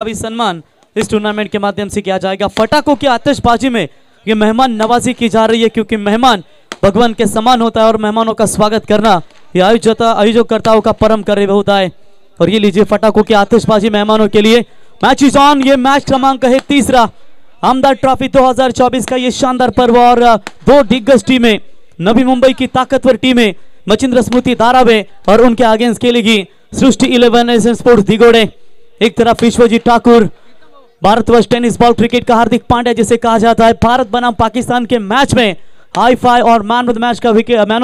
अभी सम्मान इस टूर्नामेंट के माध्यम से किया जाएगा। फटाकों की आतिशबाजी में ये मेहमान नवाजी की जा रही है, क्योंकि मेहमान भगवान के समान होता है और मेहमानों का स्वागत करना ये आयोजकर्ताओं का परम कर्तव्य होता है। और ये लीजिए फटाकों की आतिशबाजी मेहमानों के लिए। Match is on. ये मैच क्रमांक है तीसरा आमदार ट्रॉफी 2024 का ये शानदार पर्व और दो दिग्गज टीमें नवी मुंबई की ताकतवर टीमें मचिंद्र स्मृति धारावे और उनके अगेंस्ट खेलेगी सृष्टि 11 एशियन स्पोर्ट्स दिगोड़े। एक तरफ Vishwajeet Thakur, Bharatvarsh tennis ball cricket का हार्दिक पांड्या जिसे कहा जाता है, भारत बनाम पाकिस्तान के मैच में हाई फाई और मैन ऑफ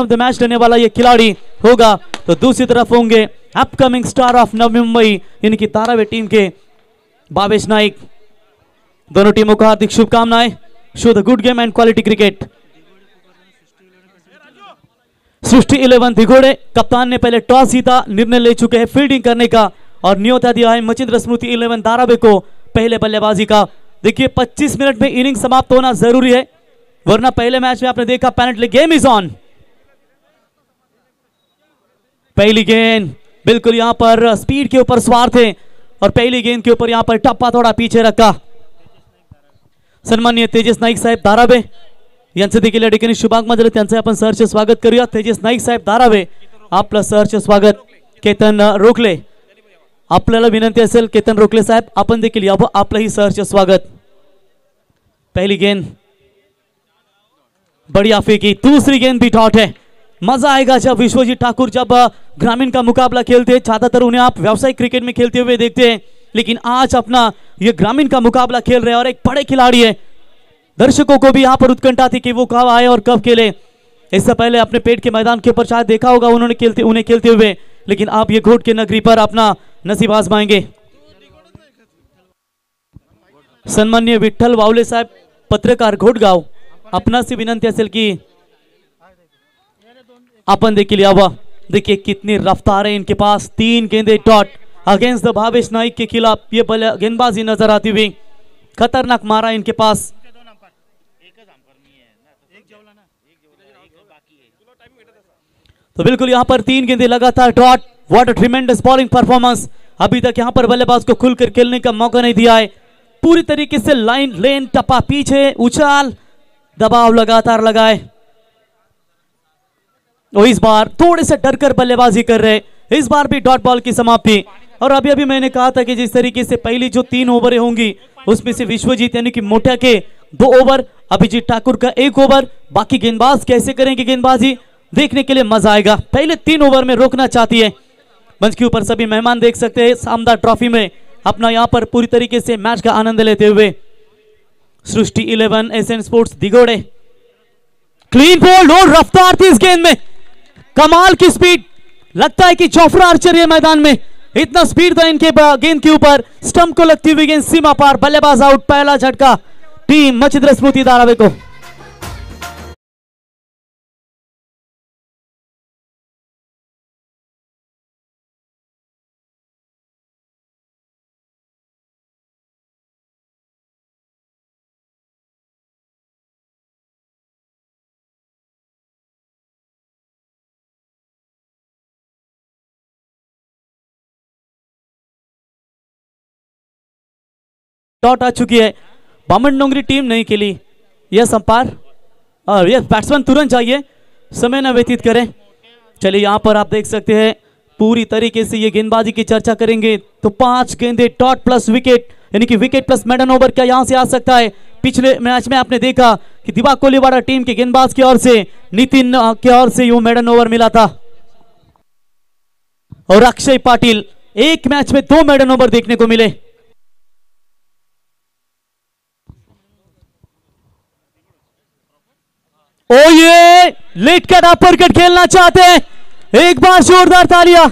द मैच लेने वाला ये खिलाड़ी होगा। तो दूसरी तरफ होंगे upcoming star of Navi Mumbai, इनकी धारावी टीम के भावेश नाइक। दोनों टीमों को हार्दिक शुभकामनाएं। Show the good game and quality cricket. Srishti 11 Digode कप्तान ने पहले टॉस जीता, निर्णय ले चुके हैं फील्डिंग करने का और न्योता दिया है मचिंद्र स्मृति 11 धारावे को पहले बल्लेबाजी का। देखिए 25 मिनट में इनिंग समाप्त होना जरूरी है, वरना पहले मैच में आपने देखा पेनल्टी। Game is on. पहली गेंद बिल्कुल यहां पर स्पीड के ऊपर सवार थे और पहली गेंद के ऊपर यहां पर टप्पा थोड़ा पीछे रखा। सन्माननीय तेजस नाईक साहेब धारावे यांचे देखील या ठिकाणी शुभागमन झाले, त्यांचे आपण सहर्ष स्वागत करूया। तेजस नाईक साहेब धारावे आपलं सहर्ष स्वागत। केतन रोखले आपल्याला विनंती असेल, केतन रोखले साहेब आपण देखील यावं, आपलंही सहर्ष स्वागत। पहली गेंद बढ़िया फेंकी, दूसरी गेंद भी डॉट है। मजा आएगा जब विश्वजीत ठाकुर जब ग्रामीण का मुकाबला खेलते हैं। ज्यादातर उन्हें आप व्यावसायिक क्रिकेट में खेलते हुए देखते हैं, लेकिन आज अपना ये ग्रामीण का मुकाबला खेल रहे हैं और एक बड़े खिलाड़ी है। दर्शकों को भी यहाँ पर उत्कंठा थी कि वो कब आए और कब खेले। इससे पहले अपने पेट के मैदान के ऊपर शायद देखा होगा उन्हें खेलते हुए, लेकिन आप ये घोट के नगरी पर अपना नसीब आजमाएंगे। सन्माननीय विठ्ठल वावले साहेब पत्रकार घोटगाव, आपणास विनंती असेल की आपण देखील यावं। देखिए कितनी रफ्तार है इनके पास। 3 गेंदे dot against the Bhavesh Naik के खिलाफ ये गेंदबाजी नजर आती हुई। खतरनाक मारा इनके पास। तो बिल्कुल यहां पर 3 गेंदे लगातार dot. What a tremendous bowling performance. अभी तक यहां पर बल्लेबाज को खुलकर खेलने का मौका नहीं दिया है। पूरी तरीके से लेन टप्पा पीछे, उछाल, दबाव लगातार लगाए। और इस बार थोड़े से डरकर बल्लेबाजी कर रहे। इस बार भी डॉट बॉल की समाप्ति। और अभी अभी मैंने कहा था कि जिस तरीके से पहली जो 3 ओवरें होंगी उसमें से विश्वजीत यानी कि मोटा के 2 ओवर, अभिजीत ठाकुर का 1 ओवर, बाकी गेंदबाज कैसे करेंगे गेंदबाजी देखने के लिए मजा आएगा। पहले 3 ओवर में रोकना चाहती है। मंच के ऊपर सभी मेहमान देख सकते हैं आमदार ट्रॉफी में अपना यहां पर पूरी तरीके से मैच का आनंद लेते हुए। सृष्टि 11 एशियन स्पोर्ट्स दिगोड़े। क्लीन बॉल और रफ्तार थी इस गेंद में, कमाल की स्पीड। लगता है कि जोफ्रा आर्चर ये मैदान में, इतना स्पीड था इनके गेंद के ऊपर। स्टंप को लगती हुई गेंद सीमा पार, बल्लेबाज आउट। पहला झटका टीम मचिंद्र स्मृति धारावे को। डॉट आ चुकी है। बामन डोंगरी टीम नहीं खेली। यस अंपायर और यस बैट्समैन तुरंत चाहिए, समय न व्यतीत करें। चलिए यहां पर आप देख सकते हैं पूरी तरीके से ये गेंदबाजी की चर्चा करेंगे तो 5 गेंदे डॉट प्लस विकेट, यानी कि विकेट प्लस मेडन ओवर क्या यहां से आ सकता है। पिछले मैच में आपने देखा कि दिवा कोलीवाड़ा टीम के गेंदबाज की ओर से, नितिन की ओर से यू मेडन ओवर मिला था। और अक्षय पाटिल, एक मैच में 2 मेडन ओवर देखने को मिले। ओ ये लेट कट अपर कट खेलना चाहते हैं। एक बार जोरदार तालियां।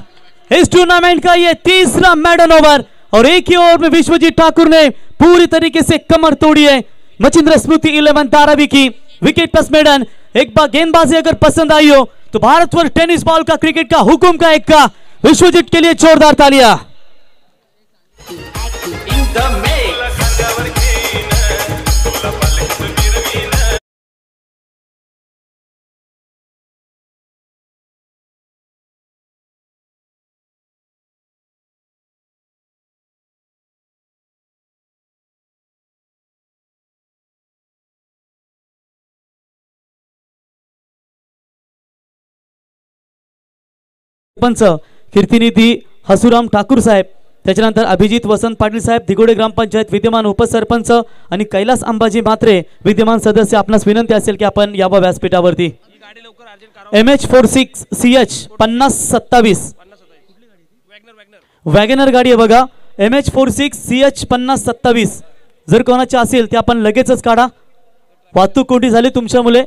इस टूर्नामेंट का ये तीसरा मेडन ओवर और एक ही ओवर में विश्वजीत ठाकुर ने पूरी तरीके से कमर तोड़ी है मचिंद्र स्मृति 11 धारावी की। Wicket plus maiden. एक बार गेंदबाजी अगर पसंद आई हो तो भारतवर्ष टेनिस बॉल का क्रिकेट का हुकुम का एक का विश्वजीत के लिए जोरदार तालियां। सरपंच कीर्तिनिधी हसुराम ठाकूर साहेब, त्याच्यानंतर अभिजित वसंत पाटील साहेब दिगोडे ग्रामपंचायत विद्यमान उपसरपंच आणि कैलास अंबाजी म्हात्रे विद्यमान सदस्य, आपणास विनंती असेल की आपण यावं व्यासपीठावरती. MH46 CH 5027 वॅगनर गाडी आहे बघा. MH46 CH 5027 जर कोणाची असेल ते आपण लगेचच काढा. वाहतूक कोठी झाली तुमच्या मुले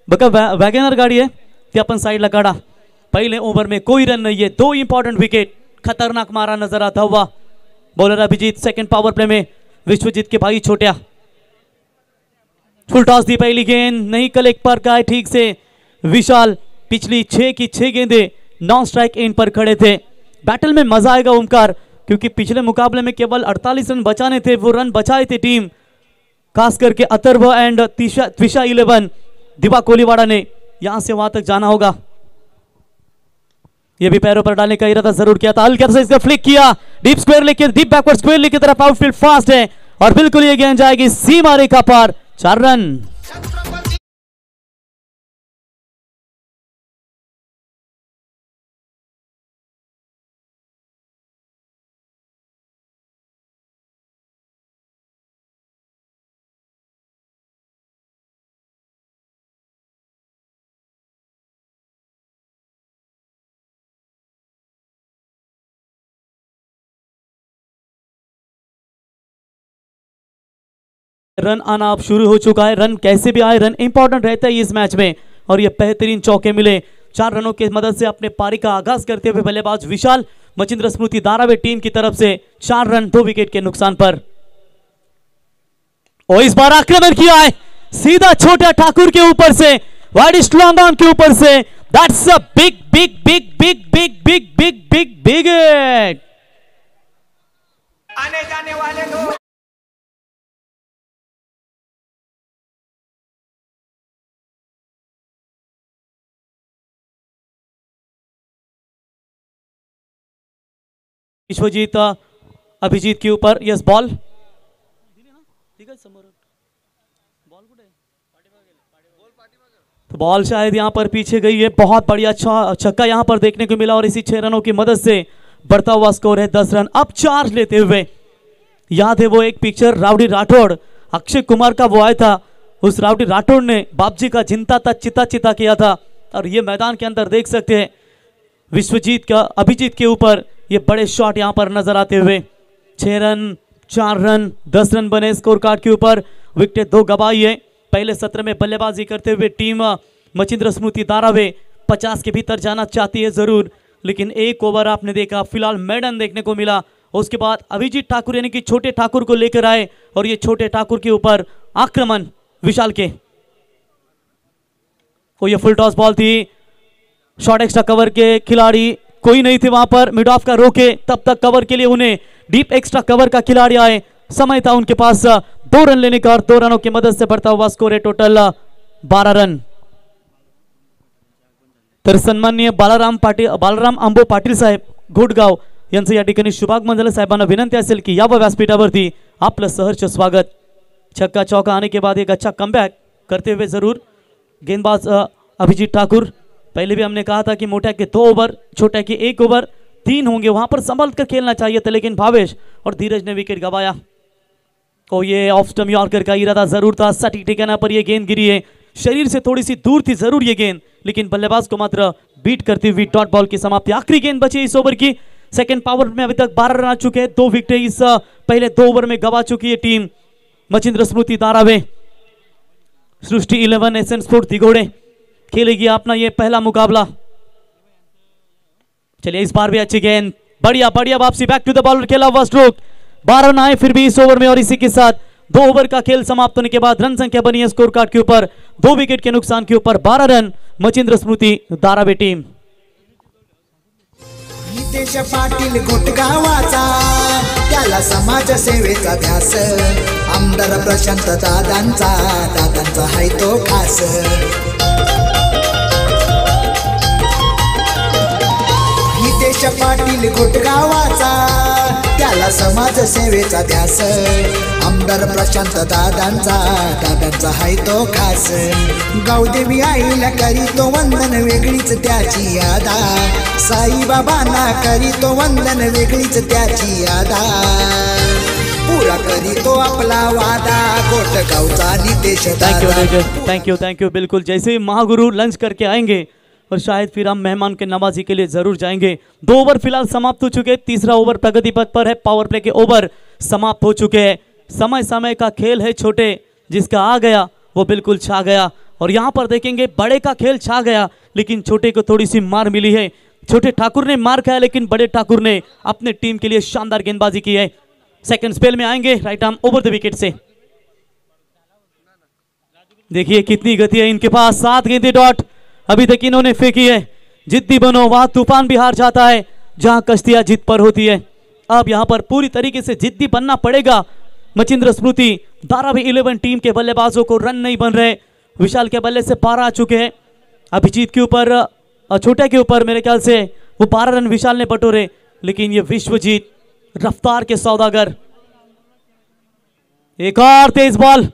बघा. वॅगनर गाड़ी है ती अपन साइड ला काढ़ा. पहले ओवर में कोई रन नहीं है, 2 इंपॉर्टेंट विकेट खतरनाक मारा नजर आता हुआ bowler Abhijit. Second power play में विश्वजीत के भाई छोटिया फुल टॉस दी, पहली गेंद नहीं कलेक्ट पर का ठीक से. विशाल पिछली 6 की 6 गेंदे नॉन स्ट्राइक एंड पर खड़े थे. बैटल में मजा आएगा ओमकार, क्योंकि पिछले मुकाबले में केवल 48 रन बचाने थे, वो रन बचाए थे टीम खास करके अथर्व एंड त्विषा 11 दिवा कोलीवाड़ा ने. यहां से वहां तक जाना होगा. ये भी पैरों पर डालने का इरादा जरूर किया था. हल्का से इसका फ्लिक किया, डीप स्क्वायर लेके डीप बैकवर्ड स्क्वायर की तरफ. आउटफील्ड फास्ट है और बिल्कुल ये गेंद जाएगी सीमा रेखा पार. 4 रन. रन आना अब शुरू हो चुका है. रन कैसे भी आए, रन इंपॉर्टेंट रहता है इस मैच में. और ये बेहतरीन चौके मिले 4 रनों की मदद से अपने पारी का आगाज करते हुए बल्लेबाज विशाल मचिंद्र स्मृति धारावी टीम की तरफ से 4 रन 2 विकेट के नुकसान पर. और इस बार आक्रमण किया है सीधा छोटा ठाकुर के ऊपर से, वाइड स्लॉन्ग ऑन के ऊपर से. That's a big big big big big big big big big hit. आने जाने वाले लोग विश्वजीत अभिजीत के ऊपर. यस बॉल तो बॉल शायद यहां पर पीछे गई है. बहुत बढ़िया छक्का यहां पर देखने को मिला और इसी 6 रनों की मदद से बढ़ता हुआ स्कोर है 10 रन. अब चार्ज लेते हुए याद है वो एक पिक्चर राउडी राठौड़ अक्षय कुमार का वो आया था. उस राउडी राठौड़ ने बापजी का जिंता था चिता चिता किया था. और ये मैदान के अंदर देख सकते हैं विश्वजीत का अभिजीत के ऊपर ये बड़े शॉट यहां पर नजर आते हुए. 6 रन 4 रन 10 रन बने स्कोर कार्ड के ऊपर. विकेट 2 गवाई है. पहले सत्र में बल्लेबाजी करते हुए टीम मचिंद्र स्मृति धारावी 50 के भीतर जाना चाहती है जरूर, लेकिन एक ओवर आपने देखा फिलहाल मेडन देखने को मिला. उसके बाद अभिजीत ठाकुर यानी कि छोटे ठाकुर को लेकर आए और ये छोटे ठाकुर के ऊपर आक्रमण विशाल के. और ये फुल टॉस बॉल थी. शॉर्ट एक्स्ट्रा कवर के खिलाड़ी कोई नहीं थे वहां पर. मिड ऑफ का रोके तब तक कवर के लिए उन्हें डीप एक्स्ट्रा कवर का खिलाड़ी आए. समय था उनके पास 2 रन लेने का और 2 रनों की मदद से बढ़ता हुआ स्कोर है टोटल 12 रन. तर सन्माननीय बालराम अंबो पाटील साहेब घोटगाव यांचं या ठिकाणी शुभागमन झालं. साहेबांना विनंती असेल की यावं व्यासपीठावरती. आपलं सहर्ष स्वागत. छक्का चौका आने के बाद एक अच्छा कमबैक करते हुए जरूर गेंदबाज अभिजीत ठाकुर. पहले भी हमने कहा था कि मोटा के 2 ओवर छोटा के 1 ओवर 3 होंगे, वहां पर संभल कर खेलना चाहिए था, लेकिन भावेश और धीरज ने विकेट गवाया. और ये ऑफ स्टंप यॉर्कर का इरादा जरूर था. सटीक ठिकाना पर ये गेंद गिरी है. शरीर से थोड़ी सी दूर थी जरूर ये गेंद, लेकिन बल्लेबाज को मात्र बीट करती हुई डॉट बॉल की समाप्ति. आखिरी गेंद बची इस ओवर की. सेकंड पावर में अभी तक 12 रन आ चुके हैं. 2 विकेट इस पहले 2 ओवर में गवा चुकी है टीम मचिंद्र स्मृति धारावी. सृष्टि 11 एसएन स्पोर्ट दिगोड़े खेलेगी अपना ये पहला मुकाबला. चलिए इस बार भी अच्छी गेंद, बढ़िया बढ़िया वापसी, बैक टू द बॉलर, खेला हुआ स्ट्रोक. 12 रन आए फिर भी इस ओवर में और इसी के साथ 2 ओवर का खेल समाप्त होने के बाद रन संख्या बनी है स्कोर कार्ड के ऊपर 2 विकेट के नुकसान के ऊपर 12 रन मचिंद्र स्मृति धारावी टीम. नितेश पाटील घोटगावाचा त्याला समाज सेवेचा ध्यास. आमदार प्रशांत दादांचा हाय तो खास. नितेश पाटील घोटगावाचा त्याला समाज सेवेचा ध्यास आमदार प्रशांत दादांचा हाय तो खास गावदेवी आईला करीतो वंदन वेगळीच त्याची यादा साईबाबांना करीतो वंदन वेगळीच त्याची यादा पूरा करीतो आपला वादा कोटगावचा नितेश दादा। थैंक यू बिल्कुल। जैसे ही महागुरु लंच करके आएंगे और शायद फिर हम मेहमान के नवाजी के लिए जरूर जाएंगे। 2 ओवर फिलहाल समाप्त हो चुके हैं, तीसरा ओवर प्रगति पथ पर है, पावर प्ले के ओवर समाप्त हो चुके हैं। समय समय का खेल है, छोटे जिसका आ गया वो बिल्कुल छा गया। और यहाँ पर देखेंगे बड़े का खेल छा गया लेकिन छोटे को थोड़ी सी मार मिली है। छोटे ठाकुर ने मार खाया लेकिन बड़े ठाकुर ने अपने टीम के लिए शानदार गेंदबाजी की है। सेकंड स्पेल में आएंगे right arm over the wicket से। देखिए कितनी गति है इनके पास, 7 गेंदें डॉट अभी तक इन्होंने फेंकी है। जिद्दी बनो, वहां तूफान भी हार जाता है जहां कश्तियां जिद पर होती है। अब यहां पर पूरी तरीके से जिद्दी बनना पड़ेगा। मचिंद्र स्मृति धारावी 11 टीम के बल्लेबाजों को रन नहीं बन रहे। विशाल के बल्ले से 12 आ चुके हैं। अभिजीत के ऊपर छोटे के ऊपर मेरे ख्याल से वो 12 रन विशाल ने बटोरे, लेकिन ये विश्वजीत रफ्तार के सौदागर, एक और तेज बॉल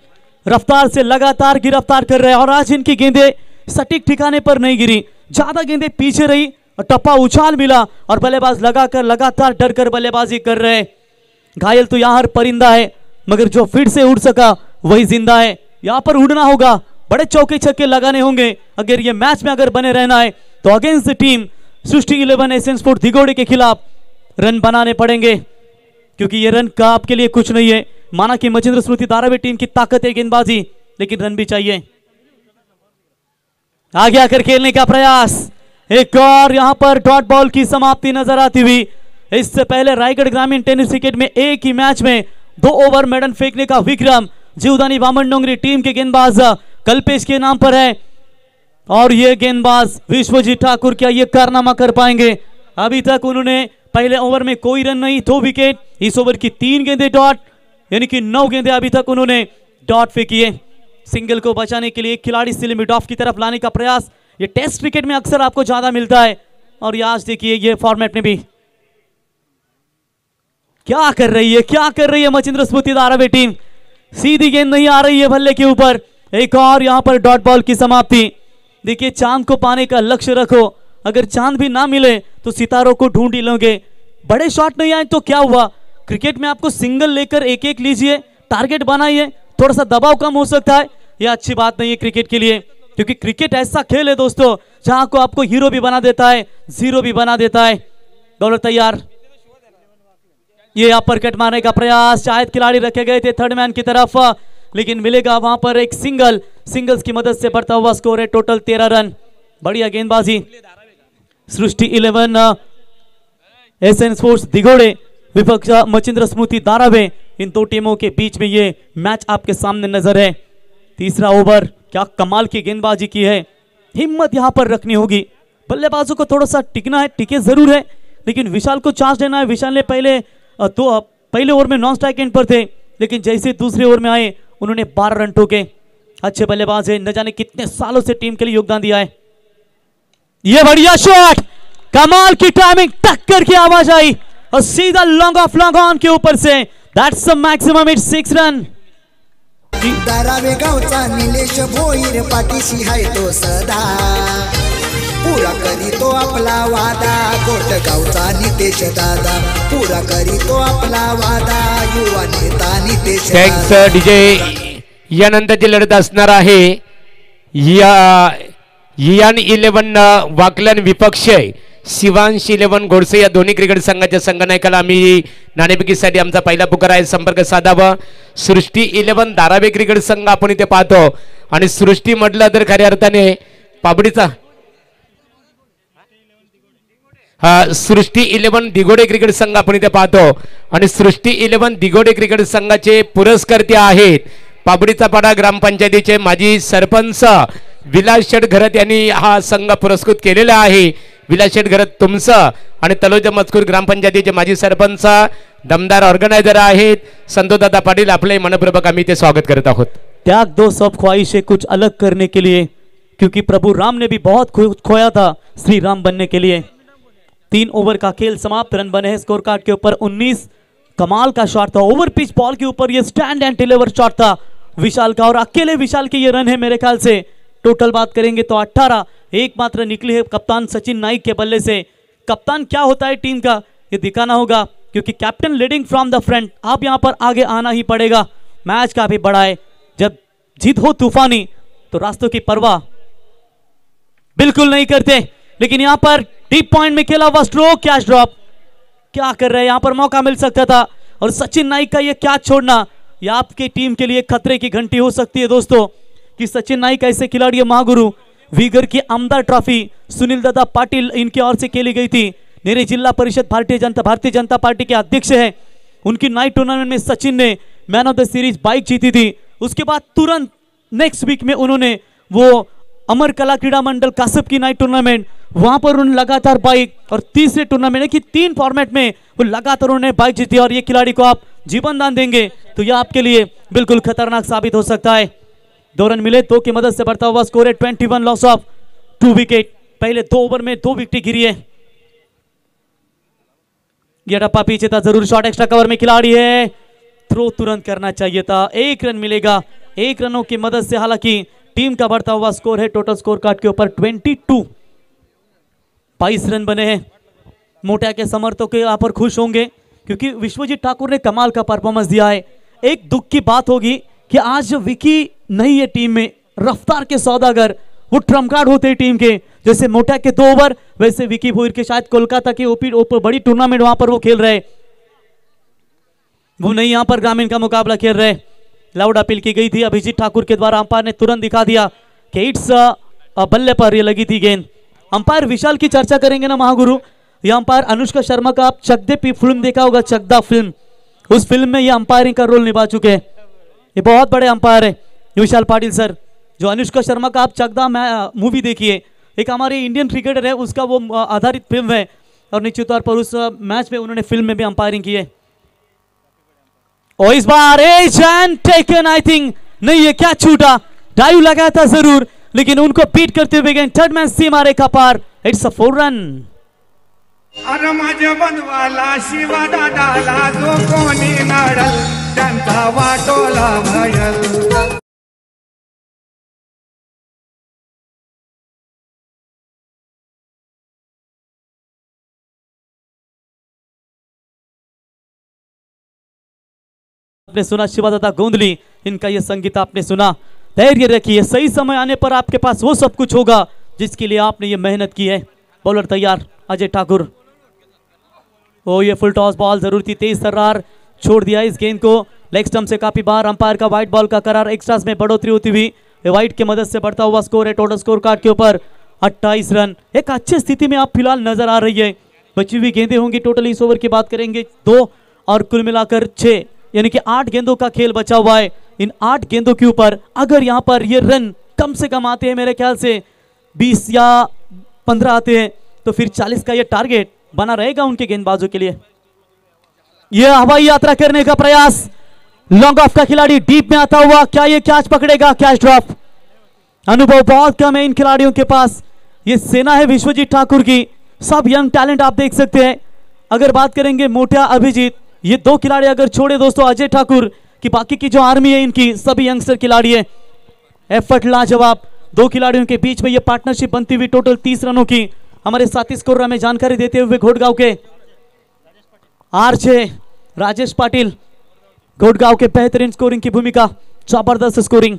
रफ्तार से लगातार गिरफ्तार कर रहे हैं। और आज इनकी गेंदें सटीक ठिकाने पर नहीं गिरी, ज्यादा गेंदें पीछे रही और टप्पा उछाल मिला और बल्लेबाज लगाकर लगातार डर कर बल्लेबाजी कर रहे हैं। घायल तो यहाँ हर परिंदा है मगर जो फिर से उड़ सका वही जिंदा है। यहाँ पर उड़ना होगा, बड़े चौके छक्के लगाने होंगे अगर ये मैच में अगर बने रहना है तो against the team Srishti 11 SN sport Digode के खिलाफ रन बनाने पड़ेंगे, क्योंकि ये रन का आपके लिए कुछ नहीं है। माना कि मचिंद्र स्मृति धारावी टीम की ताकत है गेंदबाजी, लेकिन रन भी चाहिए। आगे आकर खेलने का प्रयास, एक और यहां पर डॉट बॉल की समाप्ति नजर आती हुई। इससे पहले रायगढ़ ग्रामीण टेनिस क्रिकेट में एक ही मैच में 2 ओवर मेडन फेंकने का विक्रम जीवदानी वामन डोंगरी टीम के गेंदबाज कल्पेश के नाम पर है। और ये गेंदबाज विश्वजीत ठाकुर क्या ये कारनामा कर पाएंगे? अभी तक उन्होंने पहले ओवर में कोई रन नहीं, 2 विकेट। इस ओवर की 3 गेंदें डॉट, यानी कि 9 गेंदें अभी तक उन्होंने डॉट फेंकी है। सिंगल को बचाने के लिए एक खिलाड़ी से लिमिट ऑफ की तरफ लाने का प्रयास, ये टेस्ट क्रिकेट में अक्सर आपको ज्यादा मिलता है। और ये आज देखिए ये फॉर्मेट में भी क्या कर रही है मचिंद्र स्मृति धारावी टीम। सीधी गेंद नहीं आ रही है बल्ले के ऊपर। एक और यहां पर डॉट बॉल की समाप्ति। देखिए चांद को पाने का लक्ष्य रखो, अगर चांद भी ना मिले तो सितारों को ढूंढ ही लोगे। बड़े शॉट नहीं आए तो क्या हुआ, क्रिकेट में आपको सिंगल लेकर एक एक लीजिए, टारगेट बनाइए, थोड़ा सा दबाव कम हो सकता है। यह अच्छी बात नहीं है क्रिकेट के लिए, क्योंकि क्रिकेट ऐसा खेल है दोस्तों जहां को आपको हीरो भी बना देता है, जीरो भी बना देता है। बॉलर तैयार, ये अपर कट मारने का प्रयास, शायद खिलाड़ी रखे गए थे थर्ड मैन की तरफ, लेकिन मिलेगा वहां पर एक सिंगल्स की मदद से बढ़ता हुआ स्कोर है टोटल 13 रन। बढ़िया गेंदबाजी सृष्टि 11 एसएन स्पोर्ट्स दिगोड़े विपक्ष मचिंद्र स्मृति धारावी, इन 2 टीमों के बीच में ये मैच आपके सामने नजर है। तीसरा ओवर, क्या कमाल की गेंदबाजी की है। हिम्मत यहां पर रखनी होगी, बल्लेबाजों को थोड़ा सा टिकना है, टिके जरूर है लेकिन विशाल को चांस देना है। विशाल ने पहले ओवर में नॉन स्ट्राइक एंड पर थे, लेकिन जैसे दूसरे ओवर में आए उन्होंने 12 रन ठोके। अच्छे बल्लेबाज है, न जाने कितने सालों से टीम के लिए योगदान दिया है। ये बढ़िया शॉट, कमाल की टाइमिंग, टक्कर की आवाज आई और सीधा लॉन्ग ऑफ लॉन्ग ऑन के ऊपर से, that's the maximum, it's 6 run. धारावे गावचा निलेश भोईर पाठीशी हाय तो सदा, पुरा करीतो आपला वादा, कोटगावचा नितेश दादा पुरा करीतो आपला वादा, युवा नेता नितेश दादा। Thanks DJ. यानंतरची लढत असणार आहे यान 11 वाकलन विपक्ष शिवांश 11 गोडसे या दोन्ही क्रिकेट संघाच्या संघनायकाला आम्ही नाणेफेकीसाठी आमचा पहिला पुकार आहे, संपर्क साधावा। सृष्टी 11 धारावी क्रिकेट संघ आपण इथे पाहतो आणि सृष्टी म्हटलं तर खऱ्या अर्थाने पाबडीचा सृष्टी 11 दिगोडे क्रिकेट संघ आपण इथे पाहतो आणि सृष्टी 11 दिगोडे क्रिकेट संघाचे पुरस्कर्ते आहेत पाबडीचा पाडा ग्रामपंचायतीचे माजी सरपंच विलास शेठ घरत यांनी हा संघ पुरस्कृत केलेला आहे। विलास शेठ घरत तुमचं आणि तलोजा मजकूर ग्रामपंचायतीचे माजी सरपंच दमदार ऑर्गनायझर आहेत संतोषदादा पाटील, आपले मनपूर्वक आम्ही ते स्वागत करत आहोत। त्याग दो सब ख्वाहिशें कुछ अलग करने के लिए, क्योंकि प्रभु राम ने भी बहुत खोया था श्री राम बनने के लिए। 3 ओवर का खेल समाप्त, रन बने हैं स्कोर कार्ड के ऊपर 19 कमाल का शॉट था, ओवर पिच बॉल के ऊपर ये स्टैंड एंड डिलीवर शॉट था विशाल का, और अकेले विशाल के ये रन है मेरे ख्याल से। टोटल बात करेंगे तो 18 एकमात्र निकली है कप्तान सचिन नाइक के बल्ले से। कप्तान क्या होता है टीम का ये दिखाना होगा, क्योंकि captain leading from the front, आप यहां पर आगे आना ही पड़ेगा। मैच काफी बड़ा है, जब जीत हो तूफानी तो रास्तों की परवाह बिल्कुल नहीं करते। लेकिन यहां पर डीप पॉइंट में खेला हुआ स्ट्रोक, कैच ड्रॉप, क्या कर रहे हैं, यहां पर मौका मिल सकता था। और सचिन नाइक का ये कैच छोड़ना ये आपकी टीम के लिए खतरे की घंटी हो सकती है दोस्तों, कि सचिन नाइक ऐसे खिलाड़ी है महागुरु। वीगर की आमदार ट्रॉफी सुनील दादा पाटिल इनकी ओर से खेली गई थी। मेरे जिला परिषद भारतीय जनता पार्टी के अध्यक्ष हैं। उनकी नाइट टूर्नामेंट में सचिन ने man of the series bike जीती थी। उसके बाद तुरंत नेक्स्ट वीक में उन्होंने वो अमर कला क्रीड़ा मंडल कासब की नाइट टूर्नामेंट, वहां पर उन्होंने लगातार बाइक, और तीसरे टूर्नामेंट की 3 फॉर्मेट में वो लगातार उन्होंने बाइक जीती। और ये खिलाड़ी को आप जीवन दान देंगे तो यह आपके लिए बिल्कुल खतरनाक साबित हो सकता है। 2 रन मिले, 2 की मदद से बढ़ता हुआ स्कोर है 21, लॉस ऑफ 2 विकेट। पहले 2 ओवर में 2 विकेट गिरी है। ये टप्पा पीछे था, जरूर शॉट, एक्स्ट्रा कवर में खिलाड़ी है, थ्रो तुरंत करना चाहिए था। 1 रन मिलेगा, 1 रनों की मदद से। हालांकि टीम का बढ़ता हुआ स्कोर है टोटल स्कोर कार्ड के ऊपर 22, 22 रन बने हैं। मोटा के समर्थक यहाँ पर खुश होंगे, क्योंकि विश्वजीत ठाकुर ने कमाल का परफॉर्मेंस दिया है। एक दुख की बात होगी कि आज विकी नहीं है टीम में, रफ्तार के सौदागर, वो ट्रम्प कार्ड होते हैं टीम के। जैसे मोटा के 2 ओवर, वैसे विकी भोईर के शायद कोलकाता के ओपी बड़ी टूर्नामेंट वहां पर वो खेल रहे, वो नहीं यहां पर ग्रामीण का मुकाबला खेल रहे। लाउड अपील की गई थी अभिजीत ठाकुर के द्वारा, अंपायर ने तुरंत दिखा दिया कि इट्स बल्ले पर ये लगी थी गेंद। अंपायर विशाल की चर्चा करेंगे ना महागुरु, ये अंपायर अनुष्का शर्मा का आप चकदे फिल्म देखा होगा, चकदा फिल्म, उस फिल्म में ये अंपायरिंग का रोल निभा चुके हैं। ये बहुत बड़े अंपायर है विशाल पाटिल सर। जो अनुष्का शर्मा का आप चकदा मूवी देखिए, एक हमारे इंडियन क्रिकेटर है, उसका वो आधारित फिल्म है, और निश्चित तौर पर उस मैच में उन्होंने फिल्म में भी अंपायरिंग की है। और इस बार edge and taken, I think नहीं, ये क्या छूटा, डाइव लगाया था जरूर, लेकिन उनको बीट करते हुए गए थर्ड मैन सीमा रेखा पार। It's a 4 run. अरे माझ्या बनवाला शिवा दादाला जो कोणी नाडल त्यांचा वाटोला भयल। आपने सुना शिवादादा गोंदली, इनका ये संगीत आपने सुना। धैर्य रखिए, सही समय आने पर आपके पास वो सब कुछ होगा जिसके लिए आपने ये मेहनत की है। बॉलर तैयार अजय ठाकुर, ओ ये फुल टॉस बॉल जरूर थी, तेज तर्रार छोड़ दिया इस गेंद को लेग स्टंप से काफी बार। अंपायर का व्हाइट बॉल का करार, एक्स्ट्रास में बढ़ोतरी होती हुई व्हाइट की मदद से बढ़ता हुआ स्कोर है टोटल स्कोर कार्ड के ऊपर 28 रन। एक अच्छी स्थिति में आप फिलहाल नजर आ रही है। बची हुई गेंदें होंगी टोटल इस ओवर की बात करेंगे 2, और कुल मिलाकर 6, यानी कि 8 गेंदों का खेल बचा हुआ है। इन 8 गेंदों के ऊपर अगर यहां पर ये रन कम से कम आते हैं, मेरे ख्याल से 20 या 15 आते हैं, तो फिर 40 का ये टारगेट बना रहेगा उनके गेंदबाजों के लिए। यह हवाई यात्रा करने का प्रयास, लॉन्ग ऑफ का खिलाड़ी डीप में आता हुआ, क्या ये कैच पकड़ेगा, कैच ड्रॉप। अनुभव बहुत कम है इन खिलाड़ियों के पास। ये सेना है विश्वजीत ठाकुर की, सब यंग टैलेंट आप देख सकते हैं। अगर बात करेंगे मोटिया अभिजीत, ये 2 खिलाड़ी अगर छोड़े दोस्तों अजय ठाकुर की, बाकी की जो आर्मी है इनकी सभी यंगस्टर खिलाड़ी है। एफर्ट लाजवाब, 2 खिलाड़ियों के बीच में ये पार्टनरशिप बनती हुई टोटल 30 रनों की। हमारे साथी स्कोर में जानकारी देते हुए घोटगांव के आर6 राजेश पाटिल, घोटगांव के बेहतरीन स्कोरिंग की भूमिका, जबरदस्त स्कोरिंग।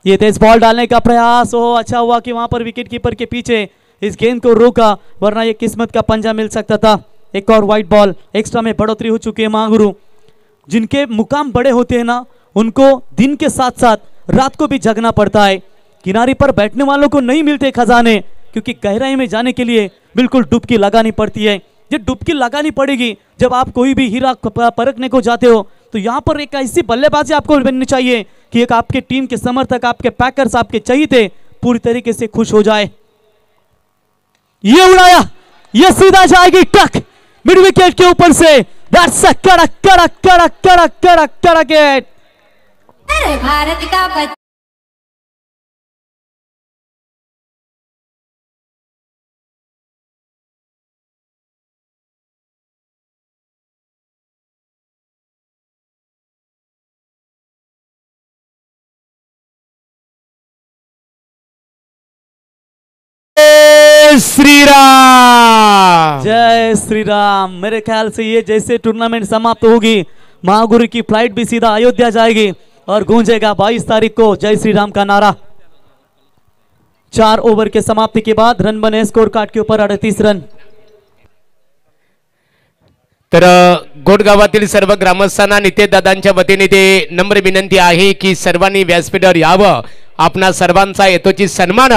ये तेज बॉल डालने का प्रयास, हो अच्छा हुआ कि वहां पर विकेट कीपर के पीछे इस गेंद को रोका, वरना ये किस्मत का पंजा मिल सकता था। एक और व्हाइट बॉल, एक्स्ट्रा में बढ़ोतरी हो चुकी है। महागुरु जिनके मुकाम बड़े होते हैं ना, उनको दिन के साथ साथ रात को भी जगना पड़ता है। किनारे पर बैठने वालों को नहीं मिलते खजाने, क्योंकि गहराई में जाने के लिए बिल्कुल डुबकी लगानी पड़ती है। ये डुबकी लगानी पड़ेगी जब आप कोई भी हीरा परखने को जाते हो, तो यहाँ पर एक ऐसी बल्लेबाजी आपको बननी चाहिए कि एक आपके टीम के समर्थक, आपके पैकर्स, आपके चहीते पूरी तरीके से खुश हो जाए। ये उड़ाया, ये सीधा जाएगी टक मिड विकेट के ऊपर से। दैट्स अ कड़क कड़क कड़क कड़क कड़क कड़क हिट। भारत का श्री राम। जय श्री राम। मेरे ख्याल से ये जैसे टूर्नामेंट समाप्त होगी महागुरु की फ्लाइट भी सीधा अयोध्या जाएगी और गूंजेगा 22 तारीख को जय श्री राम का नारा। 4 ओवर के समाप्ति के बाद रन बने स्कोर कार्ड के ऊपर 38 रन। तर गोडगावातील सर्व ग्रामस्थांना नितेशदादांच्या वतीने ते नम्र विनंती आहे की सर्वांनी व्यासपीठावर यावं। आपणा सर्वांचा यथोचित सन्मान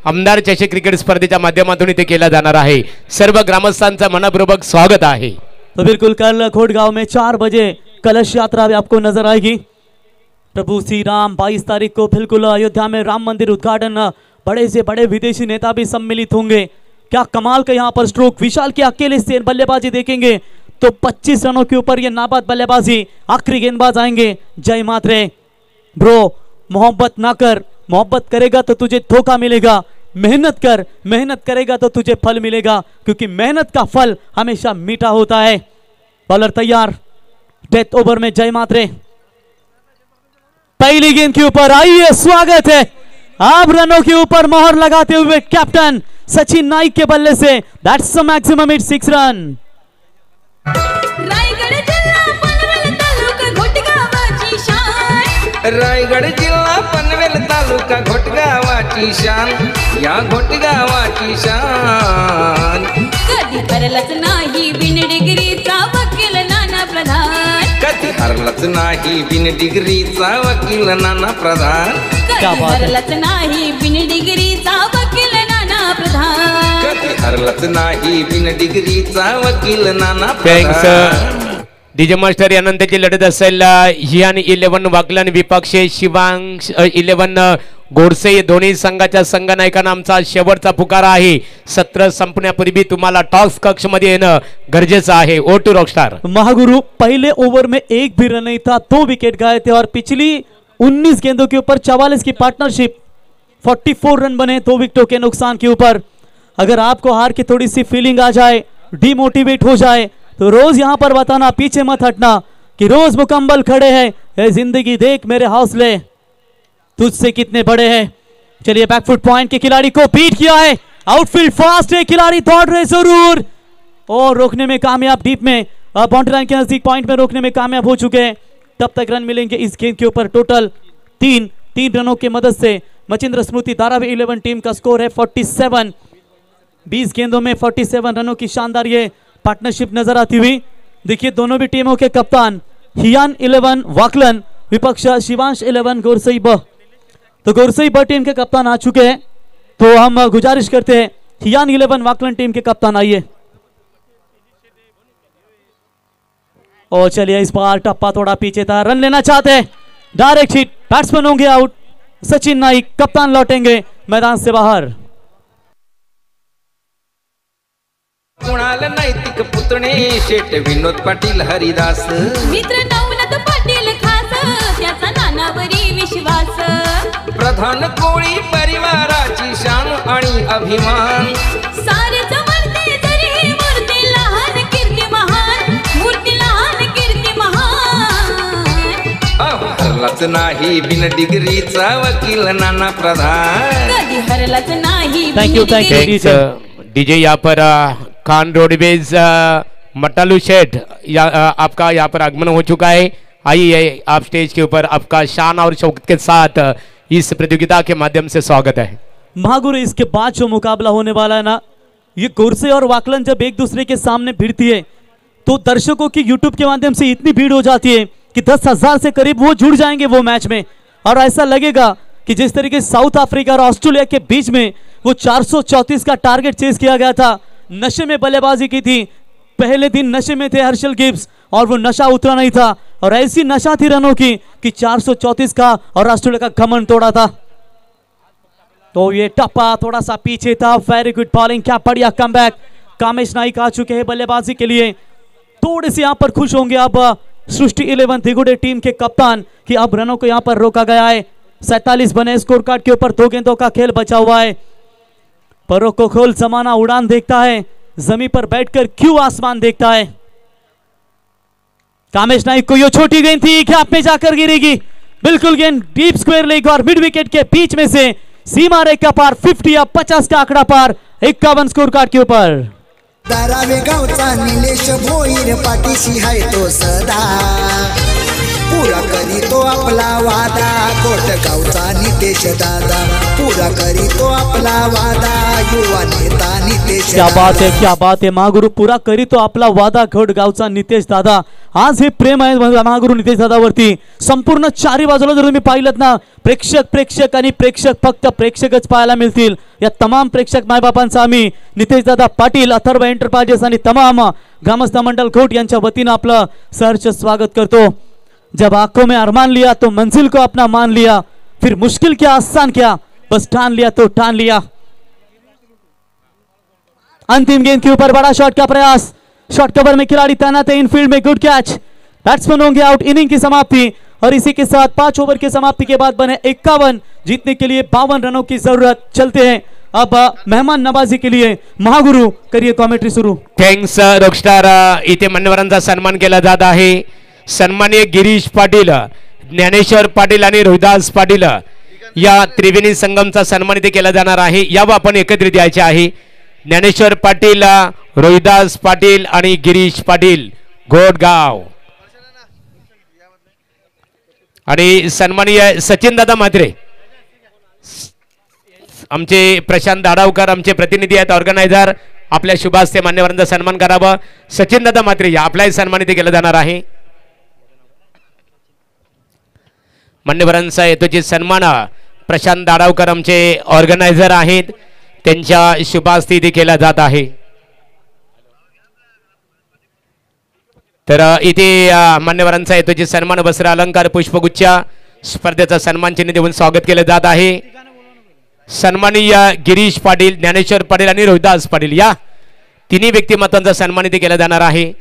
आमदार चषक क्रिकेट स्पर्धेच्या माध्यमातून इथे केला जाणार आहे। सर्व ग्रामस्थांचा मनपूर्वक स्वागत आहे। तो बिल्कुल कल खोड़गांव में 4 बजे कलश यात्रा भी आपको नजर आएगी। प्रभु श्री राम 22 तारीख को बिल्कुल अयोध्या में राम मंदिर उद्घाटन, बड़े से बड़े विदेशी नेता भी सम्मिलित होंगे। क्या कमाल का यहाँ पर स्ट्रोक, विशाल की अकेले से बल्लेबाजी देखेंगे तो 25 रनों के ऊपर ये नाबाद बल्लेबाजी, आखिरी गेंदबाज आएंगे जय मात्रे। ब्रो मोहब्बत ना कर, मोहब्बत करेगा तो तुझे धोखा मिलेगा, मेहनत कर, मेहनत करेगा तो तुझे फल मिलेगा, क्योंकि मेहनत का फल हमेशा मीठा होता है। बॉलर तैयार, डेथ ओवर में जय मात्रे पहली गेंद के ऊपर आइए, स्वागत है। आप रनों के ऊपर मोहर लगाते हुए कैप्टन सचिन नाइक के बल्ले से that's the maximum hit 6 run. Raigad जिल्हा पनवेल तालुका घोटगावाची शान, रायगड जिल्हा पनवेल तालुका घोटगावाची शान, या घोटगावाची शान। कधी हरलच नाही बिन डिग्रीचा वकील नाना प्रधान, कधी हरलच नाही बिन डिग्रीचा वकील नाना प्रधान, क्या कधी बात है। हरलच नाही बिन डिग्रीचा वकील नाना प्रधान। कधी हरलच नाही बिन डिग्रीचा वकील नाना थँक्स प्रधान। डीजे मास्टर यानंतरची लढत असेल हियान 11 वाकलन विपक्ष शिवांश 11 गोडसे या दोन्ही संघाच्या संघनायकांना आमचा शेवटचा पुकार आहे। सत्र संपण्यापूर्वी तुम्हाला टॉस कक्ष मध्ये येणं गरजेचं आहे। O two Rockstar. महागुरु पहले ओवर में एक भी रन नहीं था, 2 विकेट गए थे और पिछली 19 गेंदों के ऊपर 44 की पार्टनरशिप, 44 रन बने 2 विकेटों के नुकसान के ऊपर। अगर आपको हार की थोड़ी सी फीलिंग आ जाए, डिमोटिवेट हो जाए, तो रोज यहां पर बताना, पीछे मत हटना कि रोज मुकम्मल खड़े हैं, ये जिंदगी देख मेरे हौसले तुझसे कितने बड़े हैं। चलिए बैकफुट पॉइंट के खिलाड़ी को बीट किया है, आउटफील्ड फास्ट है, खिलाड़ी दौड़ रहे जरूर और रोकने में कामयाब, डीप में बाउंड्री लाइन के नजदीक पॉइंट में रोकने में कामयाब हो चुके हैं। तब तक रन मिलेंगे इस गेंद के ऊपर टोटल 3 रनों की मदद से। मचिंद्र स्मृति धारावी 11 टीम का स्कोर है 47। 20 गेंदों में 47 रनों की शानदार ये पार्टनरशिप नजर आती हुई। देखिए दोनों भी टीमों के कप्तान हियान 11 वाकलन विपक्ष शिवांश 11 गोरसई ब। तो गोरसई ब टीम के कप्तान आ चुके हैं, तो हम गुजारिश करते हैं हियान 11 वाकलन टीम के कप्तान आइए। और चलिए इस बार टप्पा थोड़ा पीछे था, रन लेना चाहते हैं, डायरेक्ट हिट, बैट्समैन होंगे आउट। सचिन नाइक कप्तान लौटेंगे मैदान से बाहर। कुणाल नैतिक पुतणे शेठ विनोद पाटील हरिदास, मित्र नवनाथ पाटील खास, त्याचा नानावरी विश्वास। प्रधान कोळी परिवाराची शान आणि अभिमान, सारे जमते जरी मूर्ती लहान कीर्ती महान, मूर्ती लहान कीर्ती महान। हरलाच नाही बिन डिग्रीचा वकील नाना प्रधान, कधी हरलाच नाही Thank you, thank you. Thanks DJ. यहाँ पर खान रोडवेज मटालू शेठ आपका यहाँ पर आगमन हो चुका है। आइए आप स्टेज के ऊपर, आपका शान और शौकत के साथ इस प्रतियोगिता के माध्यम से स्वागत है। महागुरु इसके बाद जो मुकाबला होने वाला है ना, ये गोरसे और वाकलन जब एक दूसरे के सामने भिड़ती है तो दर्शकों की यूट्यूब के माध्यम से इतनी भीड़ हो जाती है कि 10,000 से करीब वो जुड़ जाएंगे वो मैच में। और ऐसा लगेगा कि जिस तरीके से साउथ अफ्रीका और ऑस्ट्रेलिया के बीच में वो 434 का टारगेट चेज किया गया था, नशे में बल्लेबाजी की थी, पहले दिन नशे में थे हर्षल गिब्स और वो नशा उतरा नहीं था, और ऐसी नशा थी रनों की कि 434 का और ऑस्ट्रेलिया का घमंड तोड़ा था। तो ये टप्पा थोड़ा सा पीछे था, वेरी गुड बॉलिंग, क्या बढ़िया कमबैक। कामेश नाइक आ चुके हैं बल्लेबाजी के लिए, थोड़े से यहाँ पर खुश होंगे अब सृष्टि 11 दिगुड़े टीम के कप्तान कि अब रनों को यहाँ पर रोका गया है। 47 बने स्कोर कार्ड के ऊपर, 2 गेंदों का खेल बचा हुआ है। परों को खोल जमाना उड़ान देखता है, जमीन पर बैठकर क्यों आसमान देखता है। कामेश नाइक को ये छोटी गेंद थी, गैप में जाकर गिरेगी, बिल्कुल गेंद डीप स्क्वायर लेग और मिड विकेट के बीच में से सीमा रेखा पार 50 या 50 का आंकड़ा पार। 51 स्कोर कार्ड के ऊपर। दारावे गावचा निलेश भोईर पाठीशी हाय तो सदा, पुरा करीतो आपला वादा कोट गावचा नितेश दादा, पुरा करीतो आपला वादा युवा नेता नितेश क्या बात है, दादा. क्या बात है. महागुरु पुरा करी तो आपला वादा घोट गावचा नितेश दादा. आज हे प्रेम आहे महागुरु नितेश दादावरती. संपूर्ण चारी बाजूला जर तुम्ही पाहिलं ना, प्रेक्षक आणि प्रेक्षक, फक्त प्रेक्षकच पाहायला मिळतील. या तमाम प्रेक्षक मायबापांचा आम्ही नितेश दादा पाटील, अथर्व एंटरप्राइजेस आणि तमाम ग्रामस्थ मंडल घोट यांच्या वतीनं आपलं सहर्ष स्वागत करतो. जब आंखों में अरमान लिया तो मंजिल को अपना मान लिया, फिर मुश्किल क्या आसान क्या, बस ठान लिया तो ठान लिया. अंतिम गेंद के ऊपर बड़ा शॉट का प्रयास, शॉट कवर में खिलाड़ी तैनात है, इनफील्ड में गुड कैच, बैट्समैन होंगे आउट. इनिंग की समाप्ति और इसी के साथ 5 ओवर की समाप्ति के बाद बने 51, जीतने के लिए 52 रनों की जरूरत. चलते हैं अब मेहमान नवाजी के लिए. महागुरु करिए कॉमेंट्री सुरू. Thanks Rockstar. इथे मान्यवरांचा सन्मान केला जात आहे. सन्माननीय गिरीश पाटील, ज्ञानेश्वर पाटील आणि रोहिदास पाटील या त्रिवेणी संगमचा सन्मान इथे केला जाणार आहे. यावर आपण एकत्रित यायचे आहे. ज्ञानेश्वर पाटील, रोहिदास पाटील आणि गिरीश पाटील घोटगाव, आणि सन्माननीय सचिन दादा म्हात्रे आमचे प्रशांत दाडावकर आमचे प्रतिनिधी आहेत, ऑर्गनायझर. आपल्या शुभ हस्ते मान्यवरांचा सन्मान करावा. सचिन दादा म्हात्रे या आपलाही सन्मान इथे केला जाणार आहे. मान्यवरांचा येतोचे सन्मान प्रशांत दाडावकर आमचे ऑर्गनायझर आहेत, त्यांच्या शुभ हस्ते इथे केला जात आहे. तर इथे मान्यवरांचा येतोचे सन्मान, वस्त्र अलंकार, पुष्पगुच्छ स्पर्धेचा सन्मान चिन्ह देऊन स्वागत केले जात आहे. सन्माननीय गिरीश पाटील, ज्ञानेश्वर पाटील आणि रोहिदास पाटील या तिन्ही व्यक्तिमत्वांचा सन्मान इथे केला जाणार आहे.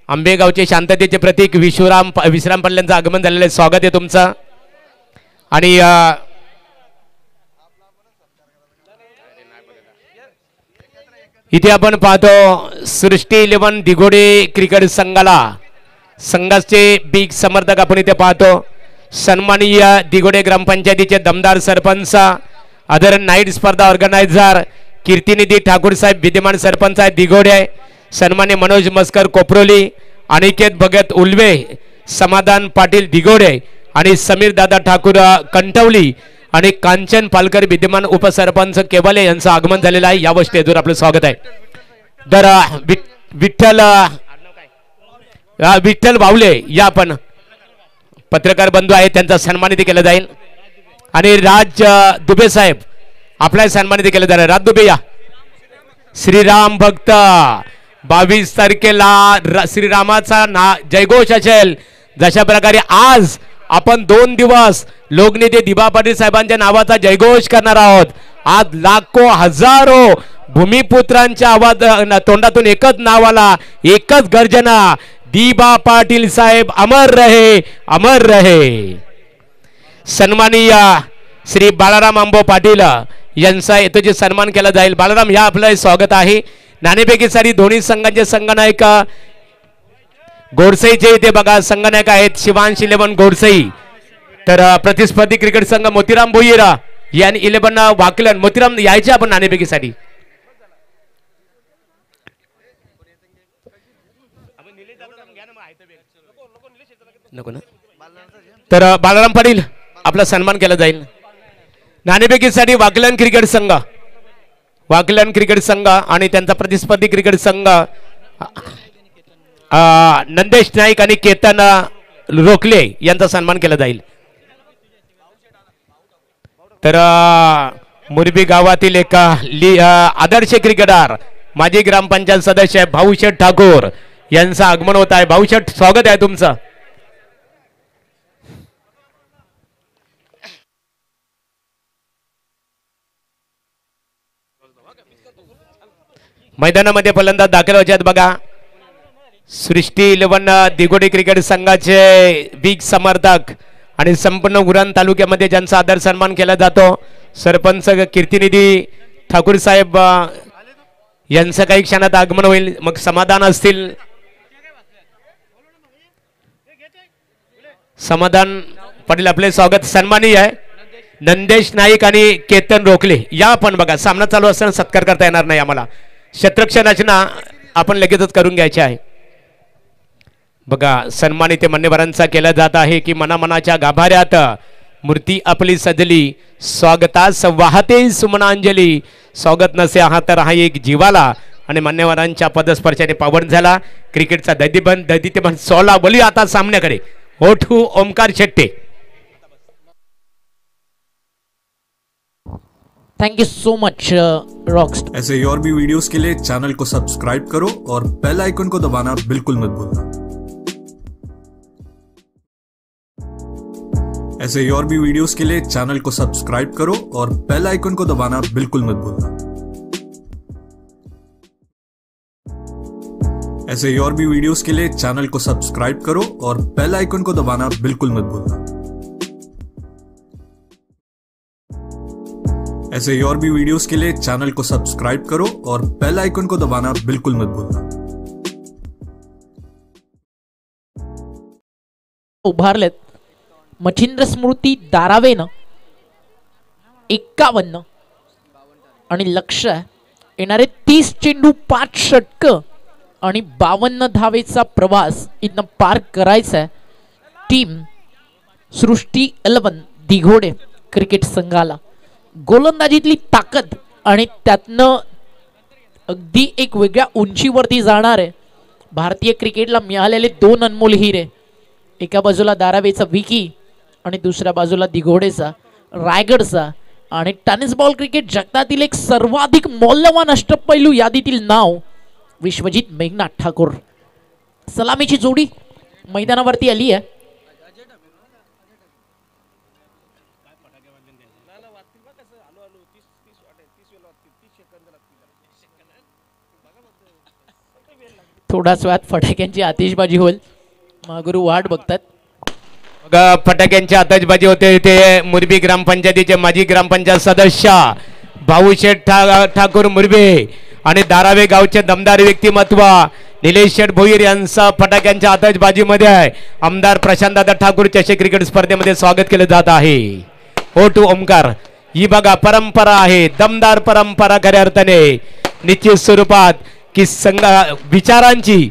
आंबेगावचे शांततेचे प्रतीक विश्राम पाटलांचं आगमन झालेलं आहे. स्वागत आहे तुमचं. आणि इथे आपण पाहतो सृष्टी 11 दिघोडे क्रिकेट संघाचे बिग समर्थक आपण इथे पाहतो. सन्माननीय दिघोडे ग्रामपंचायतीचे दमदार सरपंच, अदर नाईट स्पर्धा ऑर्गनायझर कीर्तिनिधी ठाकूर साहेब विद्यमान सरपंच आहे दिघोडे. सन्मान्य मनोज मस्कर कोपरोली, अनिकेत भगत उल्वे, समाधान पाटील दिघोडे आणि समीर दादा ठाकूर कंटवली आणि कांचन पालकर विद्यमान उपसरपंच केवले यांचं आगमन झालेलं आहे. यावर स्टेजवर आपलं स्वागत आहे. तर विठ्ठल बावले या आपण पत्रकार बंधू आहेत, त्यांचा सन्मानित केला जाईल. आणि राज दुबे साहेब आपला सन्मानित केलं जाणार. राज दुबे या. श्रीराम भक्त 22 तारखेला श्रीरामाचा जयघोष असेल. जशा प्रकारे आज आपण 2 दिवस लोकनेते दिबा पाटील साहेबांच्या नावाचा जयघोष करणार आहोत. आज लाखो हजारो भूमिपुत्रांच्या आवाज तोंडातून एकच नाव आला, एकच गर्जना, दिबा पाटील साहेब अमर रहे, अमर रहे. सन्माननीय श्री बाळाराम आंबो पाटील यांचा येतो जे सन्मान केला जाईल. बाळाराम या आपलं स्वागत आहे. नाणेफेकी सारी दोन्ही संघांचे संघनायक गोडसईचे इथे बघा संघनायक आहेत शिवांश 11 गोडसई. तर प्रतिस्पर्धी क्रिकेट संघ मोतीराम भोईरा यांनी 11 वाकलन. मोतीराम यायचे आपण नाणेफेकीसाठी. नको ना. तर बाळाराम पाटील आपला सन्मान केला जाईल. नाणेफेकीसाठी वाकलन क्रिकेट संघ आणि त्यांचा प्रतिस्पर्धी क्रिकेट संघ नंदेश नाईक आणि केतन रोखले यांचा सन्मान केला जाईल. तर मुरबी गावातील एक आदर्श क्रिकेटर माजी ग्रामपंचायत सदस्य भाऊशेठ ठाकूर यांचं आगमन होत आहे. भाऊशेठ स्वागत आहे तुमचं. मैदानामध्ये फलंदाज दाखल व्हायचे आहेत बघा. सृष्टी 11 दिघोडे क्रिकेट संघाचे बिग समर्थक आणि संपूर्ण उरण तालुक्यामध्ये ज्यांचा आदर सन्मान केला जातो सरपंच कीर्तिनिधी ठाकूर साहेब यांचं काही क्षणात आगमन होईल. मग समाधान असतील. समाधान पाटील आपले स्वागत. सन्माननीय आहे नंदेश नाईक आणि केतन रोखले या आपण बघा. सामना चालू असताना सत्कार करता येणार नाही आम्हाला. शतरक्षण रचना आपण लगेचच करून घ्यायची आहे. बघा सन्मानित मान्यवरांचा केला जात आहे की मनामनाच्या गाभाऱ्यात मूर्ती आपली सजली, स्वागतास वाहते सुमनांजली. स्वागत नसे आहात तर हा एक जीवाला. आणि मान्यवरांच्या पदस्पर्शाने पावन झाला. क्रिकेटचा दैदित्यबंध सोला बोली आता सामन्याकडे. ओठू Omkar Shette. Thank you so much rocks. ऐसे ही और भी वीडियोस के लिए चैनल को सब्सक्राइब करो और बेल आइकन को दबाना बिल्कुल मत भूलना. ऐसे ही और भी वीडियोस के लिए चैनल को सब्सक्राइब करो और बेल आइकन को दबाना बिल्कुल मत भूलना. ऐसे ही और भी वीडियोस के लिए चैनल को सब्सक्राइब करो और बेल आइकन को दबाना बिल्कुल मत भूलना. ऐसे ही और भी वीडियोस के लिए चैनल को सब्सक्राइब करो और बेल आइकन को दबाना बिल्कुल मत भूलना. उभारलेत मच्छिंद्र स्मृती दारावेनं 51 आणि लक्ष येणारे 30 चेंडू 5 षटकं आणि 52 धावेचा प्रवास इथनं पार करायचा आहे टीम सृष्टी 11 दिघोडे क्रिकेट संघाला. गोलंदाजीतली ताकद आणि त्यातनं अगदी एक वेगळ्या उंचीवरती जाणार आहे भारतीय क्रिकेटला मिळालेले 2 अनमोल हिरे. एका बाजूला दारावेचा विकी आणि दुसऱ्या बाजूला दिघोडेचा रायगडचा. आणि टेनिस बॉल क्रिकेट जगतातील एक सर्वाधिक मौल्यवान अष्टपैलू यादीतील नाव विश्वजित मेघनाथ ठाकूर. सलामीची जोडी मैदानावरती आली आहे. थोडाच वेळात फटाक्यांची आतिषबाजी होईल. मागुरू वाट बघतात. फटाक्यांची आतषबाजी होते. ते मुरबी ग्रामपंचायतीचे माजी ग्रामपंचायत सदस्य भाऊशेठ ठाकूर मुरबे आणि दारावे गावचे दमदार व्यक्तिमत्व निलेश शेठ भोईर यांचा फटाक्यांच्या आतषबाजीमध्ये आहे. आमदार प्रशांतदादा ठाकूर चषक क्रिकेट स्पर्धेमध्ये स्वागत केले जात आहे. O two Omkar. ही बघा परंपरा आहे, दमदार परंपरा खऱ्या अर्थाने निश्चित स्वरूपात की विचारांची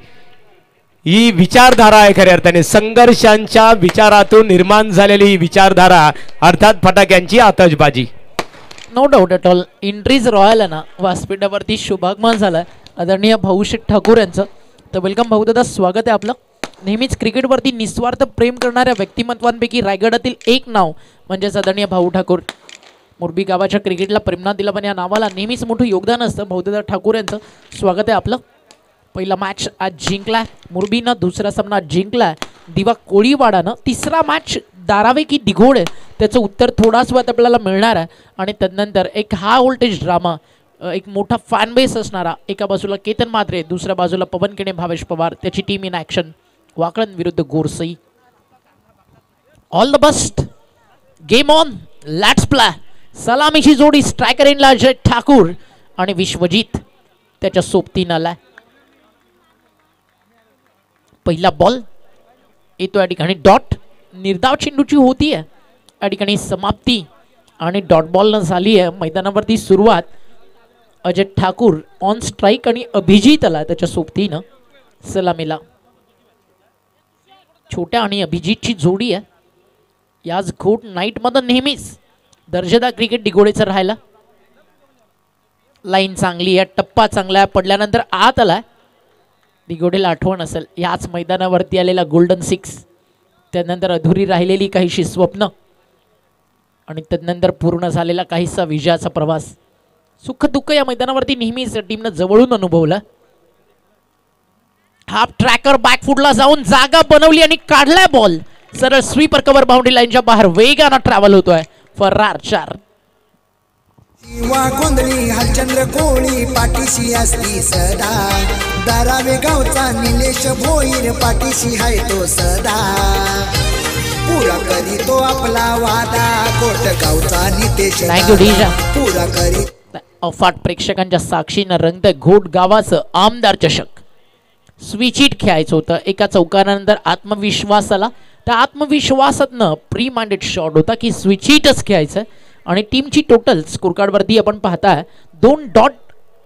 ही विचारधारा आहे. खऱ्या अर्थाने संघर्षांच्या विचारातून निर्माण झालेली ही विचारधारा अर्थात फटाक्यांची आतषबाजी. No doubt at all. Entries royal आहे ना व्यासपीठावरती शुभागमन झालं आदरणीय भाऊशेठ ठाकूर यांचं. तर वेलकम भाऊदादा, स्वागत आहे आपलं. नेहमीच क्रिकेटवरती निस्वार्थ प्रेम करणाऱ्या व्यक्तिमत्वांपैकी रायगडातील एक नाव म्हणजेच आदरणीय भाऊ ठाकूर. मुरबी गावाच्या क्रिकेटला प्रेरणा दिला पण या नावाला नेहमीच मोठं योगदान असतं. भाऊदादा ठाकूर यांचं स्वागत आहे आपलं. पहिला मॅच आज जिंकला मुरबीनं, दुसरा सामना जिंकला दिवा कोळीवाडानं, तिसरा मॅच दारावे की दिघोडे त्याचं उत्तर थोडाच वेळात आपल्याला मिळणार आहे. आणि त्यानंतर एक हा व्होल्टेज ड्रामा, एक मोठा फॅन बेस असणारा, एका बाजूला केतन मात्रे, दुसऱ्या बाजूला पवन किणे, भावेश पवार, त्याची टीम इन ॲक्शन. वाकळण विरुद्ध गोरसई. All the best. Game on. Let's play. सलामीची जोडी स्ट्रायकर इनला अजय ठाकूर आणि विश्वजित त्याच्या सोबतीनं आलाय. पहिला बॉल येतो या ठिकाणी डॉट. निर्धाव चेंडूची होती आहे या ठिकाणी समाप्ती आणि डॉट बॉलनं झाली आहे मैदानावरती सुरुवात. अजय ठाकूर ऑन स्ट्राईक आणि अभिजित आला त्याच्या सोबतीनं सलामीला. छोट्या आणि अभिजितची जोडी आहे. याच घोट नाईटमध्ये नेहमीच दर्जेदार क्रिकेट दिघोडेचं राहायला. लाईन चांगली आहे, टप्पा चांगला आहे, पडल्यानंतर आत आलाय. दिघोडेला आठवण असेल याच मैदानावरती आलेला गोल्डन 6, त्यानंतर अधुरी राहिलेली काहीशी स्वप्न आणि त्यानंतर पूर्ण झालेला काहीसा विजयाचा प्रवास. सुख दुःख या मैदानावरती नेहमीच टीमनं जवळून अनुभवलं. हाफ ट्रॅकर बॅकफुटला जाऊन जागा बनवली आणि काढलाय बॉल. सरळ स्वीपर कव्हर बाउंड्री लाईनच्या बाहेर वेगानं ट्रॅव्हल होतोय. फरार 4. शिवा गोंधळी हलचंद्र कोळी पाठीशी असती सदा. दारावे गावचा निलेश भोईर पाठीशी हाय तो सदा. पुरा करी तो आपला वादा. कोट गावचा नितेश पुरा करी. अफाट प्रेक्षकांच्या साक्षीनं रंगतंय घोट गावाचं आमदार चषक. स्विच हिट खेळायचं होतं. एका चौकारानंतर आत्मविश्वास आला. त्या आत्मविश्वासातनं प्री माइंडेड शॉट होता की स्विच हिटच खेळायचं. आणि टीमची टोटल स्कोर कार्डवरती आपण पाहताय 2 डॉट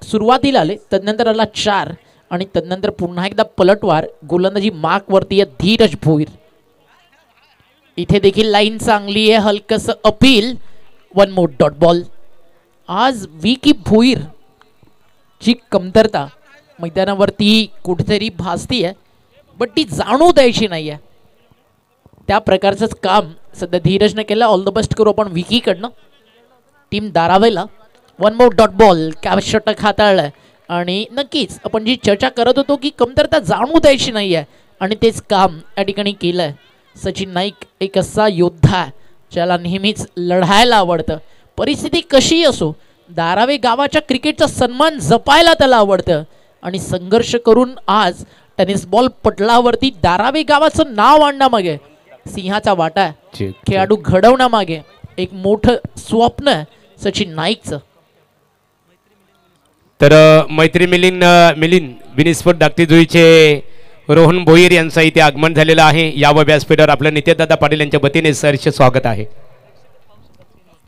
सुरुवातीला आले, तदनंतर आला 4 आणि तदनंतर पुन्हा एकदा पलटवार. गोलंदाजी मार्क वरती आहे धीरज भोईर. इथे देखील लाईन चांगली आहे, हलकस अपील. 1 मोर डॉट बॉल. आज विकी भोईर ची कमतरता मैदानावरती कुठेतरी भासती बट ती जाणू द्यायची नाही आहे. त्या प्रकारचंच काम सध्या धीरजने केलं. ऑल द बेस्ट करू आपण विकीकडनं. टीम दारावेला 1 मोर डॉट बॉल. कॅच षटक हाताळलं आणि नक्कीच आपण जी चर्चा करत होतो की कमतरता जाणू द्यायची नाही आहे आणि तेच काम या ठिकाणी केलंय. सचिन नाईक एक असा योद्धा ज्याला नेहमीच लढायला आवडतं. परिस्थिती कशी असो, दारावे गावाच्या क्रिकेटचा सन्मान जपायला त्याला आवडतं आणि संघर्ष करून आज टेनिस बॉल पटलावरती दारावे गावाचं नाव आणण्यामागे सिंहाचा वाटा आहे. खेळाडू घडवण्यामागे एक मोठं स्वप्न आहे सचिन नाईकचं. तर मैत्री मिलिंद विनिस्फोट धाकटी जुईचे रोहन भोईर यांचं इथे आगमन झालेलं आहे. या व्यासपीठावर आपल्या नित्यदादा पाटील यांच्या वतीने सहर्ष स्वागत आहे.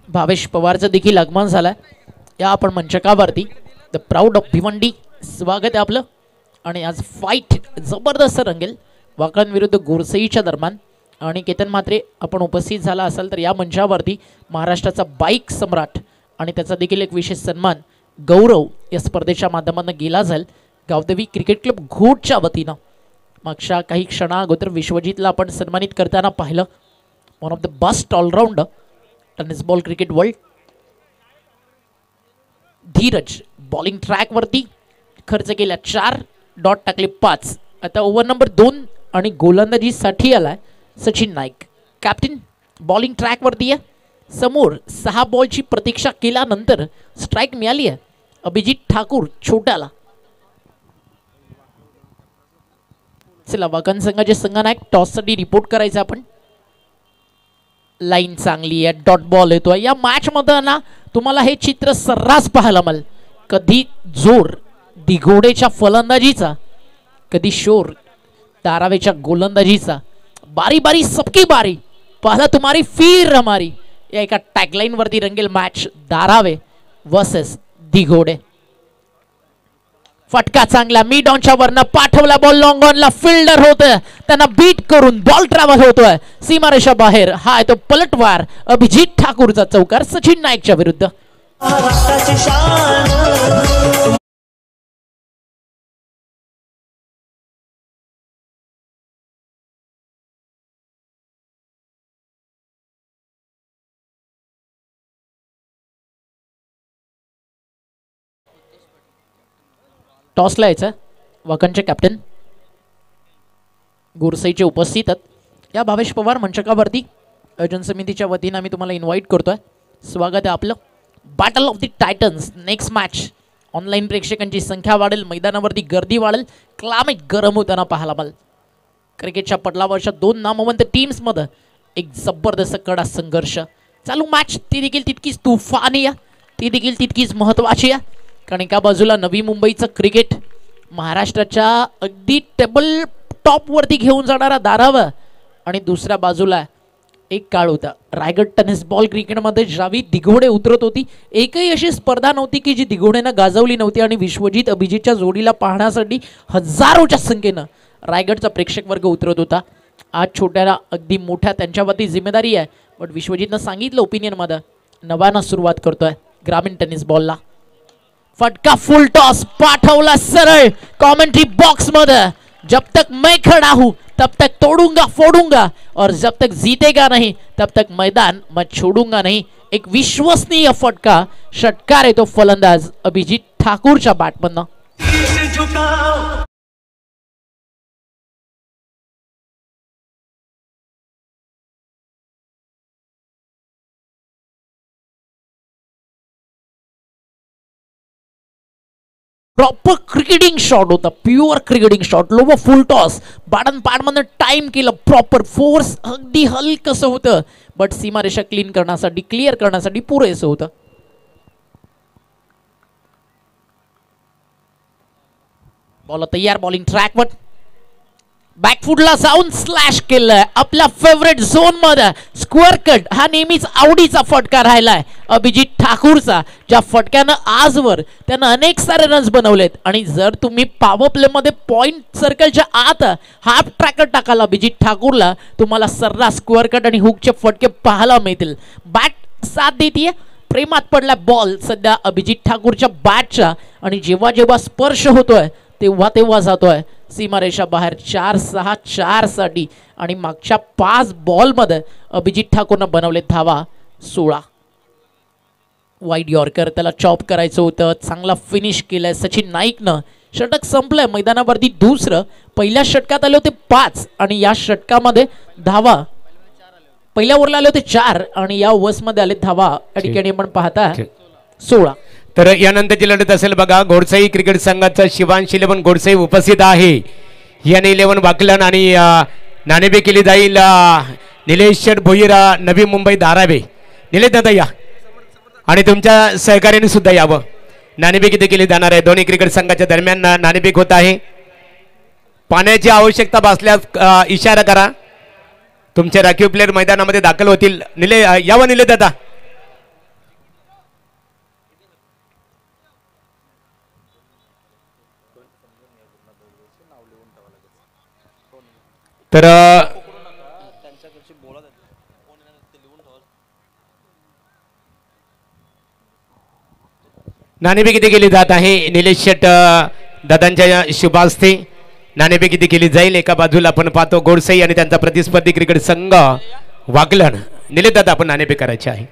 भावेश पवारचं देखील आगमन झालंय या आपण मंचकावरती. द प्राऊड ऑफ भिवंडी स्वागत आहे आपलं. आणि आज फाईट जबरदस्त रंगेल वाकण विरुद्ध गोरसईच्या दरम्यान. आणि केतन म्हात्रे आपण उपस्थित झाला असाल तर या मंचावरती महाराष्ट्राचा बाईक सम्राट आणि त्याचा देखील एक विशेष सन्मान गौरव या स्पर्धेच्या माध्यमातून गेला जाईल गावदेवी क्रिकेट क्लब घोटच्या वतीनं. मागच्या काही क्षणा अगोदर विश्वजितला आपण सन्मानित करताना पाहिलं. One of the best allrounder tennis ball cricket world. Dheeraj bowling ट्रॅकवरती खर्च केला 4 डॉट टाकले 5. आता ओव्हर नंबर 2 आणि गोलंदाजीसाठी आलाय सचिन नाईक. कॅप्टन बॉलिंग ट्रॅकवरती आहे. समोर 6 बॉलची प्रतीक्षा केल्यानंतर स्ट्राईक मिळाली आहे अभिजित ठाकूर छोट्याला. चला वाकण संघाचे संघनायक टॉससाठी रिपोर्ट करायचं आपण. लाईन चांगली आहे, डॉट बॉल येतोय. या मॅच मध्ये ना तुम्हाला हे चित्र सर्रास पाहायला मिळेल. कधी जोर दिघोडेच्या फलंदाजीचा, कधी शोर दारावेच्या गोलंदाजीचा. बारी बारी सबकी बारी, पहला तुम्हारी फिर हमारी या एका टॅगलाईन वरती रंगेल मॅच दारावे वर्सेस दिघोडे. फटका चांगला मिड ऑनच्या वरनं पाठवला बॉल लॉंग ऑनला. फिल्डर होतोय त्यांना बीट करून बॉल ट्रॅव्हल होतोय सीमारेषा बाहेर. हा आहे तो पलटवार अभिजित ठाकूरचा चौकार सचिन नाईकच्या विरुद्ध. टॉसला यायचं वाकणचे कॅप्टन गोरसईचे उपस्थित आहेत या भावेश पवार मंचकावरती. आयोजन समितीच्या वतीने आम्ही तुम्हाला इन्व्हाइट करतोय. स्वागत आहे आपलं. Battle of the Titans next match. Online प्रेक्षकांची संख्या वाढेल, मैदानावरती गर्दी वाढेल, क्लायमेट गरम होताना पाहायला मिळेल. क्रिकेटच्या पटलावरच्या 2 नामवंत टीम्समध्ये एक जबरदस्त कडा संघर्ष चालू. मॅच ती देखील तितकीच तुफानी आहे, ती देखील तितकीच महत्त्वाची आहे. कारण एका बाजूला नवी मुंबईचं क्रिकेट महाराष्ट्राच्या अगदी टेबल टॉपवरती घेऊन जाणारा दारावा आणि दुसऱ्या बाजूला एक काळ होता रायगड टेनिस बॉल क्रिकेटमध्ये ज्यावेळी दिघोडे उतरत होती. एकही अशी स्पर्धा नव्हती की जी दिघोडेनं गाजवली नव्हती आणि विश्वजित अभिजितच्या जोडीला पाहण्यासाठी हजारोच्या संख्येनं रायगडचा प्रेक्षक वर्ग उतरत होता. आज छोट्याला अगदी मोठ्या त्यांच्यावरती जिम्मेदारी आहे. बट विश्वजितनं सांगितलं ओपिनियनमध्ये नव्यानं सुरुवात करतोय ग्रामीण टेनिस बॉलला. फटका फुल टॉस पाठवला सरळ कॉमेंट्री बॉक्स मध्ये. जब तक मैं खड़ा हूं तब तक तोड़ूंगा फोड़ूंगा और जब तक जीतेगा नहीं तब तक मैदान मैं छोड़ूंगा नहीं. एक विश्वसनीय फटका षटकार आहे तो फलंदाज अभिजित ठाकूरच्या बॅटमधनं. प्रॉपर क्रिकेटिंग शॉट होता, प्युअर क्रिकेटिंग शॉट. लोवर फुल टॉस बाडन पाडमधनं टाइम केलं प्रॉपर. फोर्स अगदी हलकसं होतं बट सीमारेषा क्लीन करण्यासाठी क्लिअर करण्यासाठी पुरेसं होतं. बॉल तयार, बॉलिंग ट्रॅकवर बॅकफुटला जाऊन स्लॅश केलंय आपल्या फेवरेट झोन मध्ये. स्क्वेअर कट हा नेहमीच आवडीचा फटका राहिलाय अभिजित ठाकूरचा, ज्या फटक्यानं आजवर त्यानं अनेक सारे रन्स बनवलेत. आणि जर तुम्ही पॉवर प्ले मध्ये पॉइंट सर्कलच्या आत हाफ ट्रॅकर टाकाल अभिजित ठाकूरला, तुम्हाला सर्रास स्क्वेअर कट आणि हुकचे फटके पाहायला मिळतील. बॅट साथ देतीये, प्रेमात पडला बॉल सध्या अभिजित ठाकूरच्या बॅटच्या, आणि जेव्हा जेव्हा स्पर्श होतोय तेव्हा तेव्हा जातोय सीमारेषा बाहेर 4-6-4 साठी. आणि मागच्या 5 बॉलमध्ये अभिजित ठाकूरनं बनवले धावा 16. वाईड यॉर्कर त्याला चॉप करायचं होतं, चांगला फिनिश केलाय सचिन नाईकनं. षटक संपलंय मैदानावरती दुसरं. पहिल्या षटकात आले होते 5 आणि या षटकामध्ये धावा पहिल्या ओव्हरला आले होते 4 आणि या ओव्हर्समध्ये आले धावा या ठिकाणी आपण पाहता 16. तर यानंतरची लढत असेल बघा, घोडसाई क्रिकेट संघाचा शिवांश 11 घोडसाई उपस्थित आहे. याने 11 वाकलन आणि नाणेफेक केली जाईल निलेश भोईर नवी मुंबई धारावे. निलेश दादा या आणि तुमच्या सहकार्याने सुद्धा यावं. नाणेफेक इथे केली जाणार आहे. दोन्ही क्रिकेट संघाच्या दरम्यान नाणेफेक होत आहे. पाण्याची आवश्यकता भासल्यास इशारा करा. तुमचे राखीव प्लेयर मैदानामध्ये दाखल होतील. यावं निलेश दादा. तर नाणेफेक इथे केली जात आहे. निलेश शेट दादांच्या शुभास्ते नाणेफेक इथे केली जाईल. एका बाजूला आपण पाहतो घोडसाई आणि त्यांचा प्रतिस्पर्धी क्रिकेट संघ वाकलन. निलेश दादा आपण नाणेफेक करायचे आहे.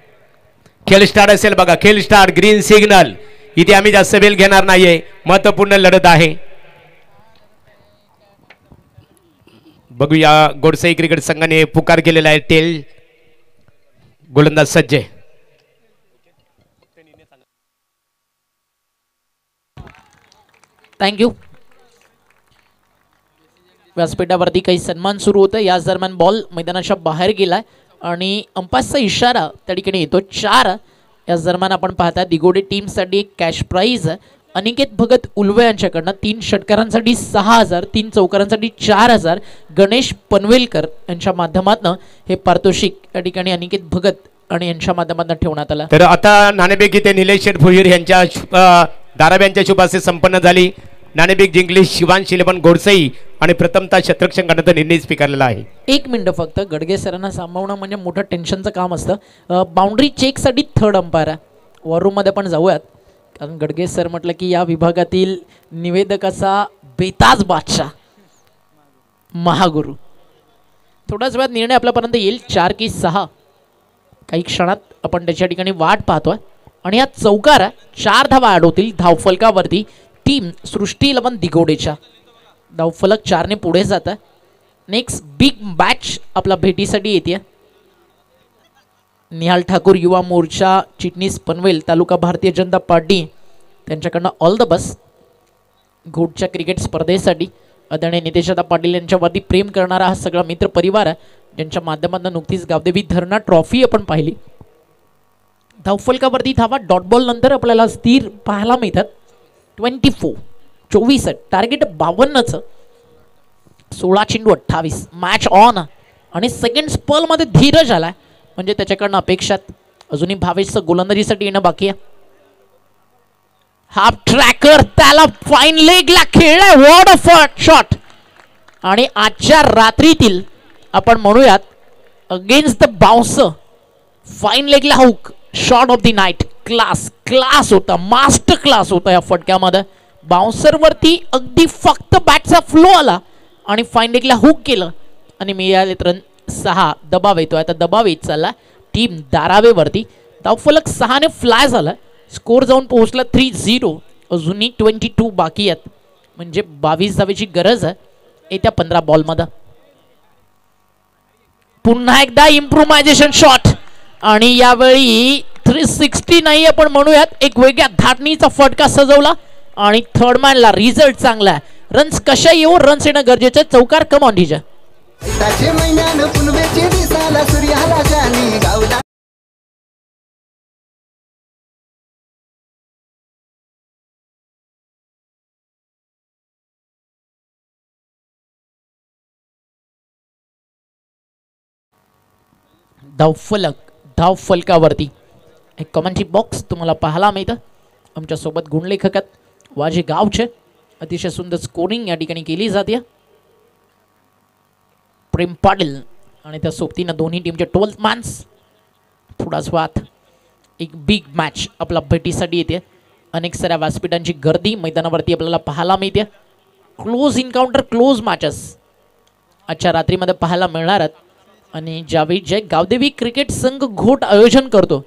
खेळ स्टार्ट असेल बघा, खेळ स्टार्ट. Green signal. इथे आम्ही जास्त वेळ घेणार नाहीये, महत्वपूर्ण लढत आहे. बघूया घोडसाई क्रिकेट संघाने पुकार केलेला आहे. टेल गोलंदाज सज्ज. थँक्यू. व्यासपीठावरती काही सन्मान सुरू होतं. याच दरम्यान बॉल मैदानाच्या बाहेर गेलाय आणि अंपायरचा इशारा त्या ठिकाणी येतो 4. याच दरम्यान आपण पाहता दिगोडे टीमसाठी एक कॅश प्राईज अनिकेत भगत उल्वे यांच्याकडनं 3 षटकारांसाठी 6,000, 3 चौकारांसाठी 4,000. गणेश पनवेलकर यांच्या माध्यमातून हे पारितोषिक या ठिकाणी अनिकेत भगत आणि यांच्या माध्यमातून ठेवण्यात आलं. तर आता नाणेफेक इथे निलेश शेठ भोईर यांच्या धाराव्यांच्या शुभासे संपन्न झाली. नाणेफेक जिंकली शिवांश 11 घोडसाई आणि प्रथमतः शतरक्षक संघाचा निर्णय स्वीकारलेला आहे. 1 मिनिट फक्त. गडगे सरांना सांभाळणं म्हणजे मोठं टेन्शनचं काम असतं. बाउंड्री चेकसाठी 3rd अंपायर आहे. वॉर रूममध्ये पण जाऊयात, कारण गडगे सर म्हटलं की या विभागातील निवेदकाचा बेताज बादशाह महागुरु. थोड्याच वेळात निर्णय आपल्यापर्यंत येईल. 4 की 6 काही क्षणात आपण त्याच्या ठिकाणी वाट पाहतोय. आणि या चौकार 4 धावा ॲड होतील धावफलकावरती. टीम सृष्टी 11 दिगोडेच्या धावफलक 4 ने पुढे जात आहे. नेक्स्ट बिग मॅच आपला भेटीसाठी येते. निहाल ठाकूर युवा मोर्चा चिटणीस पनवेल तालुका भारतीय जनता पार्टी त्यांच्याकडनं ऑल द बेस्ट घोटच्या क्रिकेट स्पर्धेसाठी. आदरणीय नितेशदा पाटील यांच्यावरती प्रेम करणारा हा सगळा मित्र परिवार आहे, ज्यांच्या माध्यमातून नुकतीच गावदेवी धरणा ट्रॉफी आपण पाहिली. धावफलकावरती धावा डॉट बॉल नंतर आपल्याला स्थिर पाहायला मिळतात. 24 टार्गेट 52चं. 16 चेंडू 28. मॅच ऑन आणि सेकंड स्पेल मध्ये धीरज आलाय, म्हणजे त्याच्याकडनं अपेक्षात अजूनही भावेशचं गोलंदाजीसाठी येणं बाकी आहे. हाफ ट्रॅकर त्याला फाईन लेगला खेळलाय. What a shot. आणि आजच्या रात्रीतील आपण म्हणूयात अगेन्स्ट द बाउन्सर फाईन लेगला hook shot of the night. Class होता, मास्टर क्लास होता या फटक्यामध्ये. बाउन्सर वरती अगदी फक्त बॅटचा फ्लो आला आणि फाईन लेगला हुक केलं आणि मिळाले रन 6. दबाव येतो आता, दबाव येत चालला टीम धारावेवरती. धावफलक 6 ने फ्लाय झाला. स्कोर जाऊन पोहोचला 3-0. अजूनही 22 बाकी आहेत, म्हणजे 22 धावेची गरज आहे येत्या 15 बॉलमध्ये. पुन्हा एकदा इम्प्रोव्हायझेशन शॉट आणि यावेळी 360 नाही आपण म्हणूयात, एक वेगळ्या धाटणीचा फटका सजवला आणि थर्ड मॅनला रिझल्ट चांगला आहे. रन्स कशा येऊ, रन्स येणं गरजेचं आहे. चौकार कम ऑन डीजे. महिन्यानं पुनवेचे दिसाला सूर्याला जाणी गावला. धाव फलकावरती एक कॉमेंट्री बॉक्स तुम्हाला पाहायला मिळतं. आमच्यासोबत गुणलेखक वाजे गावचे अतिशय सुंदर स्कोरिंग या ठिकाणी केली जाते. प्रेम पाटील आणि त्या सोबतीनं दोन्ही टीमचे 12 मॅन्स. थोडाच वाद एक बिग मॅच आपला भेटीसाठी येते. अनेक साऱ्या व्यासपीठांची गर्दी मैदानावरती आपल्याला पाहायला मिळते. क्लोज इन्काउंटर क्लोज मॅचेस आजच्या रात्रीमध्ये पाहायला मिळणार आहेत. आणि ज्यावेळी जय गावदेवी क्रिकेट संघ घोट आयोजन करतो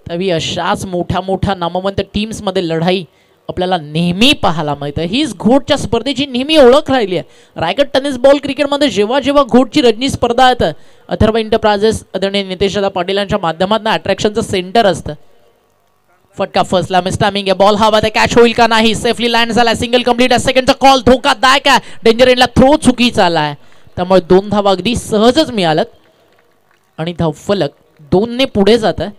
त्यावेळी अशाच मोठ्या नामवंत टीम्समध्ये लढाई आपल्याला नेहमी पाहायला मिळतं. हीच घोटच्या स्पर्धेची नेहमी ओळख राहिली आहे. रायगड टेनिस बॉल क्रिकेटमध्ये जेव्हा घोटची रजनी स्पर्धा येतं अथर्व एंटरप्राइजेस आदरणीय नितेशदा पाटील यांच्या माध्यमातून अट्रॅक्शनचं सेंटर असतं. फटका फर्स्टला मिस्टामिंग आहे. बॉल हवा कॅच होईल का नाही. सेफली लँड झाला. Single complete. सेकंडचा कॉल धोकादायक आहे. डेंजर एंडला थ्रो चुकीचा आला आहे. त्यामुळे 2 धावा अगदी सहजच मिळाल्यात आणि धावफलक 2ने पुढे जात आहे.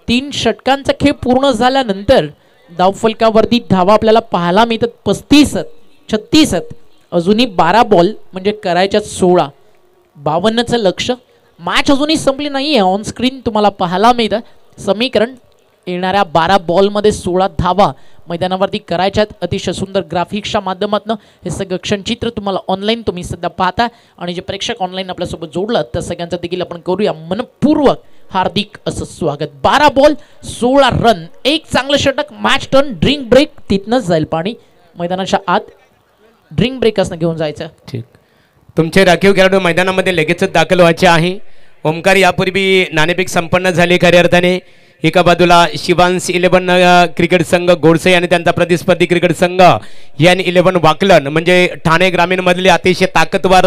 3 षटकांचा खेळ पूर्ण झाल्यानंतर धावफलकावरती धावा आपल्याला पाहायला मिळतात 35 आहेत 36 आहेत. अजूनही 12 बॉल म्हणजे करायच्या 16. 52चं लक्ष. मॅच अजूनही संपली नाही आहे. ऑन स्क्रीन तुम्हाला पाहायला मिळतं समीकरण. येणाऱ्या 12 बॉलमध्ये 16 धावा मैदानावरती करायच्यात. अतिशय सुंदर ग्राफिक्सच्या माध्यमातून हे सगळं क्षणचित्र तुम्हाला ऑनलाईन तुम्ही सध्या पाहता. आणि जे प्रेक्षक ऑनलाईन आपल्यासोबत जोडलं त्या सगळ्यांचं देखील आपण करूया मनपूर्वक हार्दिक असं स्वागत. 12 बॉल 16 रन. एक चांगलं षटक. Match turn. ड्रिंक ब्रेक तिथनंच जाईल पाणी मैदानाच्या आत. ड्रिंक ब्रेक असं घेऊन जायचं. ठीक. तुमचे राखीव खेळाडू मैदानामध्ये लगेचच दाखल व्हायचे आहे. ओमकार यापूर्वी नाणेफेक संपन्न झाली खऱ्या अर्थाने. एका बाजूला शिवांश 11 क्रिकेट संघ गोडसे आणि त्यांचा प्रतिस्पर्धी क्रिकेट संघ यान 11 वाकलन म्हणजे ठाणे ग्रामीण मधले अतिशय ताकदवार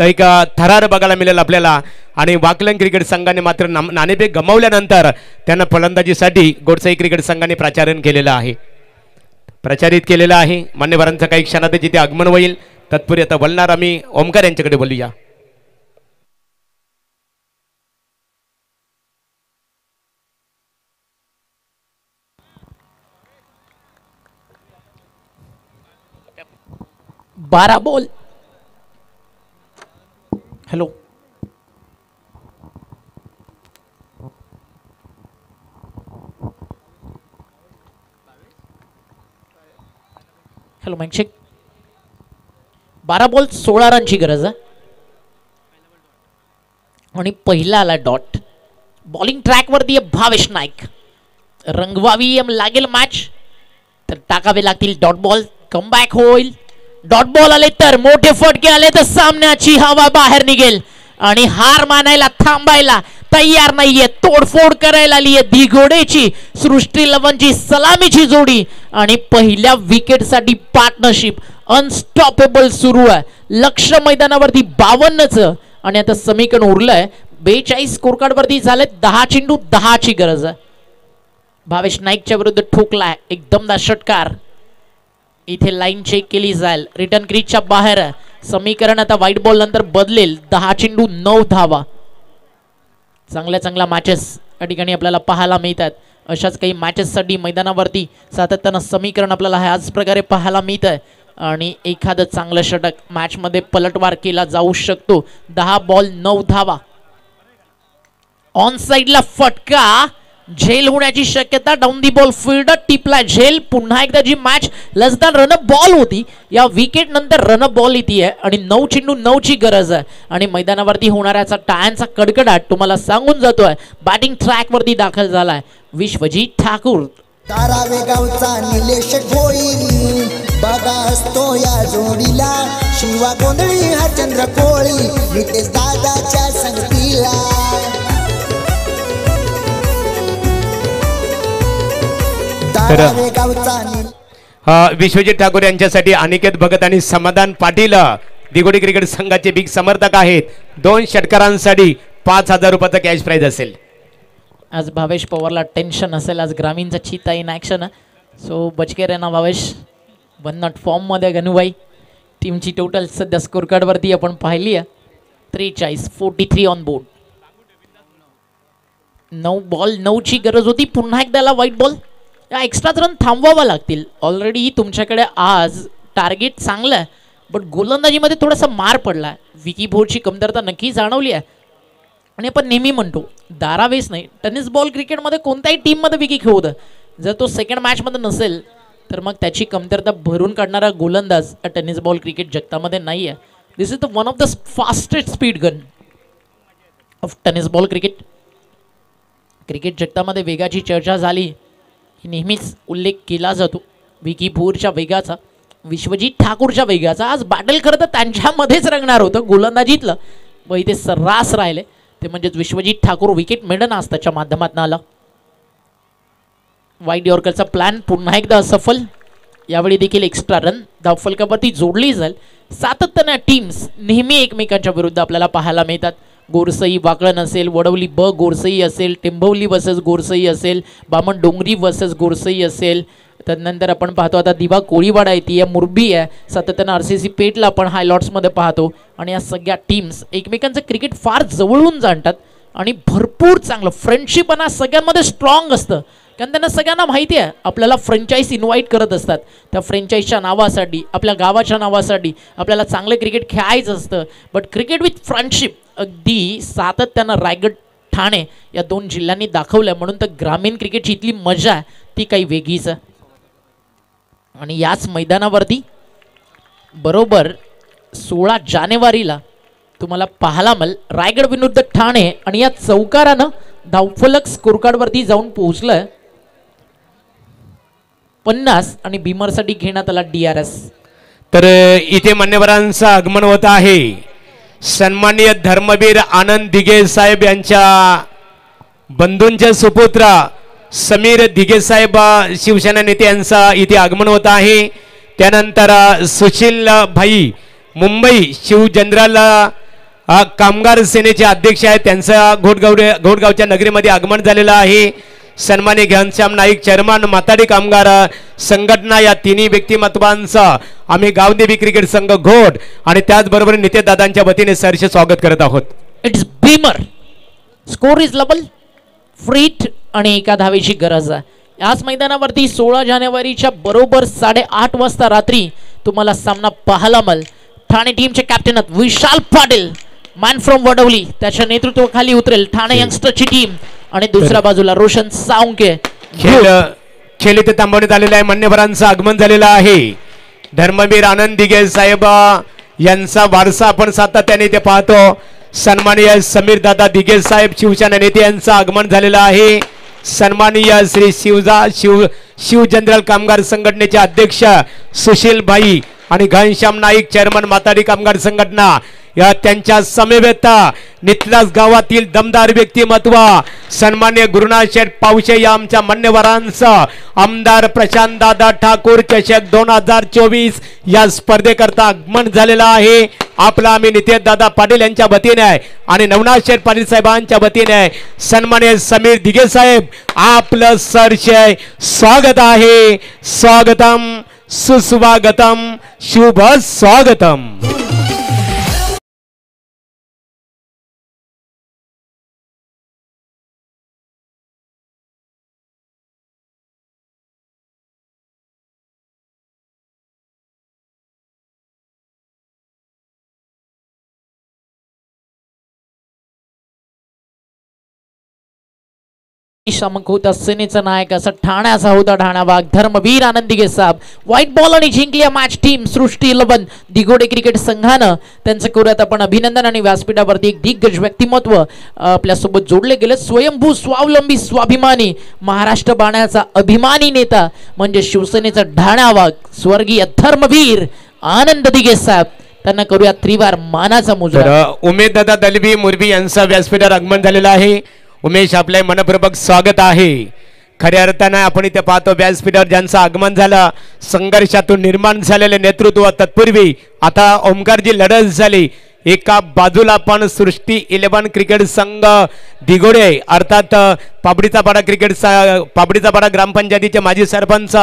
एक थरार बघायला मिळेल आपल्याला. आणि वाकलन क्रिकेट संघाने मात्र नाणेफेक गमावल्यानंतर त्यांना फलंदाजीसाठी गोडसे क्रिकेट संघाने प्रचारित केलेलं आहे. मान्यवरांचं काही क्षणात जिथे आगमन होईल तत्पूर्वी आता बोलणार आम्ही ओमकार यांच्याकडे बोलूया. बारा ball. Hello hello mike check. 12 ball 16 रनची गरज आहे आणि पहिला आला डॉट. बॉलिंग ट्रॅकवरती भावेश नाईक. रंगवावी लागेल मॅच तर टाकावे लागतील डॉट बॉल. कमबॅक होईल. डॉट बॉल आले तर मोठे फटके आले तर सामन्याची हवा बाहेर निघेल आणि हार मानायला थांबायला तयार नाहीये. तोडफोड करायला आली आहे दिघोडेची सृष्टी लवणची सलामीची जोडी आणि पहिल्या विकेटसाठी पार्टनरशिप अनस्टॉपेबल सुरू आहे. लक्ष मैदानावरती 52चं आणि आता समीकरण उरलंय 42. स्कोर कार्ड वरती झाले 10 चेंडू 10ची गरज आहे. भावेश नाईकच्या विरुद्ध ठोकलाय एक दमदार षटकार. इथे लाईन चेक केली जाईल. रिटर्न क्रीजच्या बाहेर. समीकरण आता व्हाईट बॉल नंतर बदलेल. 10 चेंडू 9 धावा. चांगल्या मॅचेस या ठिकाणी आपल्याला पाहायला मिळतात. अशाच काही मॅचेससाठी मैदानावरती सातत्यानं समीकरण आपल्याला ह्याच प्रकारे पाहायला मिळत आहे आणि एखादं चांगलं षटक मॅचमध्ये पलटवार केला जाऊ शकतो. 10 बॉल 9 धावा. ऑन साइडला फटका. झेल होण्याची शक्यता. डाऊन दी बॉल फील्डर टिपला झेल. पुन्हा एकदा जी मॅच लसदार रन बॉल होती या विकेट नंतर रन बॉल येते आणि 9 चेंडू 9ची गरज आहे आणि मैदानावरती होणाऱ्याचा टाळ्यांचा कडकडाट तुम्हाला सांगून जातोय. बॅटिंग ट्रॅक वरती दाखल झालाय विश्वजीत ठाकूर. तारावे गावचा निलेश भोईर बघा असतो या जोडीला. शिवा गोंधळी हरचंद्र कोळी नितेश दादाच्या संगतीला. विश्वजीत ठाकूर यांच्यासाठी अनिकेत भगत आणि समाधान पाटील दिगोडी क्रिकेट संघाचे बिग समर्थक आहेत. 2 षटकारांसाठी 5000 रुपयाचा कॅश प्राइज असेल. आज भावेश पवारला टेन्शन असेल. आज ग्रामीणचा चिता इन ॲक्शन. सो बचके रेना भावेश 1 नॉट फॉर्म मध्ये. गणूबाई टीमची टोटल सध्या स्कोर कार्ड वरती आपण पाहिली आहे 43 43 ऑन बोर्ड. 9 बॉल 9ची गरज होती. पुन्हा एकदा व्हाईट बॉल. या एक्स्ट्रा रन थांबवावा लागतील. ऑलरेडी तुमच्याकडे आज टार्गेट चांगलं आहे बट गोलंदाजीमध्ये थोडासा मार पडला. विकी भोरची कमतरता नक्की जाणवली आहे. आणि आपण नेहमी म्हणतो दारावेस नाही, टेनिस बॉल क्रिकेटमध्ये कोणत्याही टीममध्ये विकी खेळू द्या, जर तो सेकंड मॅचमध्ये नसेल तर मग त्याची कमतरता भरून काढणारा गोलंदाज टेनिस बॉल क्रिकेट जगतामध्ये नाही आहे. This is the one of the fastest speed gun of tennis ball cricket. Cricket जगतामध्ये वेगाची चर्चा झाली की नेहमीच उल्लेख केला जातो विकी भोरच्या वेगाचा, विश्वजीत ठाकूरच्या वेगाचा. आज बॅटल खरं तर त्यांच्यामध्येच रंगणार होतं गोलंदाजीतलं, व इथे सर्रास राहिले ते म्हणजेच विश्वजीत ठाकूर. विकेट मिळणं आज त्याच्या माध्यमातून आला. वाईट यॉर्करचा प्लॅन पुन्हा एकदा असफल. यावेळी देखील एक्स्ट्रा रन धावफलकावरती जोडली जाईल. सातत्याने टीम्स नेहमी एकमेकांच्या विरुद्ध आपल्याला पाहायला मिळतात. गोरसई वाकळण असेल, वडवली ब गोरसई असेल, टेंभवली वर्सेस गोरसई असेल, बामण डोंगरी वर्सेस गोरसई असेल. त्यानंतर आपण पाहतो आता दिवा कोळीवाडा येते, या मुरबी आहे. सातत्यानं RCC पेटला आपण हायलॉट्समध्ये पाहतो. आणि या सगळ्या टीम्स एकमेकांचं क्रिकेट फार जवळून जाणतात आणि भरपूर चांगलं फ्रेंडशिपना सगळ्यांमध्ये स्ट्रॉंग असतं. कारण त्यांना सगळ्यांना माहिती आहे आपल्याला फ्रँचाईज इन्व्हाइट करत असतात. त्या फ्रँचाईजच्या नावासाठी, आपल्या गावाच्या नावासाठी आपल्याला चांगलं क्रिकेट खेळायचं असतं. बट क्रिकेट विथ फ्रेंडशिप अगदी सातत्यानं रायगड ठाणे या 2 जिल्ह्यांनी दाखवलं. म्हणून तर ग्रामीण क्रिकेटची इथली मजा आहे ती काही वेगळीच आहे. आणि याच मैदानावरती बरोबर 16 जानेवारीला तुम्हाला पाहायला मिळेल रायगड विरुद्ध ठाणे. आणि या चौकारानं धावफलक स्कोरकार्डवरती जाऊन पोहोचलंय 50 आणि बीमरसाठी घेण्यात आला DRS. तर इथे मान्यवरांचं आगमन होत आहे. सन्माननीय धर्मवीर आनंद दिघे साहेब यांच्या बंधूंचे सुपुत्र समीर दिघे साहेब शिवसेना नेते यांचं इथे आगमन होत आहे. त्यानंतर सुशील भाई मुंबई शिव जनरल कामगार सेनेचे अध्यक्ष आहेत, त्यांचं घोटगावच्या नगरीमध्ये आगमन झालेलं आहे. सन्माननीय घनश्याम नाईक चेअरमन माताडी कामगार संघटना, या तिन्ही व्यक्तिमत्वांचं आम्ही गावदेवी क्रिकेट संघ घोट आणि त्याचबरोबर नितेशदादांच्या वतीने सहर्ष स्वागत करत आहोत. It's beamer, score is level, free hit आणि एका धावेची गरज आहे. याच मैदानावरती 16 जानेवारीच्या बरोबर 8:30 वाजता रात्री तुम्हाला सामना पाहायला मिळेल. ठाणे टीमचे captain Vishal Patil, man from Wadavali, त्याच्या नेतृत्वाखाली उतरेल ठाणे यंगस्टरची टीम. आणि दुसऱ्या बाजूला रोशन सावंके. खेळ इथे थांबवण्यात आलेला आहे. मान्यवरांचं आगमन झालेलं आहे. धर्मवीर आनंद दिघे साहेब यांचा वारसा आपण सातत्याने इथे पाहतो. सन्माननीय समीर दादा दिघे साहेब शिवसेना नेते यांचं आगमन झालेलं आहे. सन्माननीय श्री शिव जनरल कामगार संघटनेचे अध्यक्ष सुशील भाई आणि घनश्याम नाईक चेअरमन माताडी कामगार संघटना, या त्यांच्या समवेत नितलास गावातील दमदार व्यक्तिमत्व सन्मान्य गुरुनाथ शेठ पावशे या आमच्या मान्यवरांचं आमदार प्रशांत दादा ठाकूर चषक 2024 या स्पर्धेकरता आगमन झालेलं आहे. आपला आम्ही नितेशदादा पाटील यांच्या वतीने आहे आणि नवनाथ शेठ पाटील साहेबांच्या वतीने आहे. सन्मान्य समीर दिघे साहेब आपलं सहर्ष स्वागत आहे. स्वागतम, सुस्वागतम, शुभ स्वागतम. शामक होता सेनेचा नायक असा ठाण्याचा होता ठाण्याबाग धर्मवीर आनंद दिघे साहेब. व्हाईट बॉल आणि जिंकली मॅच टीम सृष्टी 11 दिघोडे क्रिकेट संघानं. त्यांचं करूयात आपण अभिनंदन. आणि व्यासपीठावरती एक दिग्गज व्यक्तिमत्व आपल्यासोबत जोडले गेले. स्वयंभू स्वावलंबी स्वाभिमानी महाराष्ट्र बाण्याचा अभिमानी नेता म्हणजे शिवसेनेचा ढाण्याबाग स्वर्गीय धर्मवीर आनंद दिघे साहेब. त्यांना करूया त्रिवार मानाचा मुजरा. उमेश दादा दलवी मुरबी यांचा व्यासपीठावर आगमन झालेलं आहे. उमेश आपले मनपूर्वक स्वागत आहे. खऱ्या अर्थानं आपण इथे पाहतो व्यासपीठावर ज्यांचं आगमन झालं, संघर्षातून निर्माण झालेले नेतृत्व. तत्पूर्वी आता ओमकारजी लढत झाली. एका बाजूला पण सृष्टी 11 क्रिकेट संघ दिघोडे अर्थात पाबडीचा पाडा ग्रामपंचायतीचे माजी सरपंच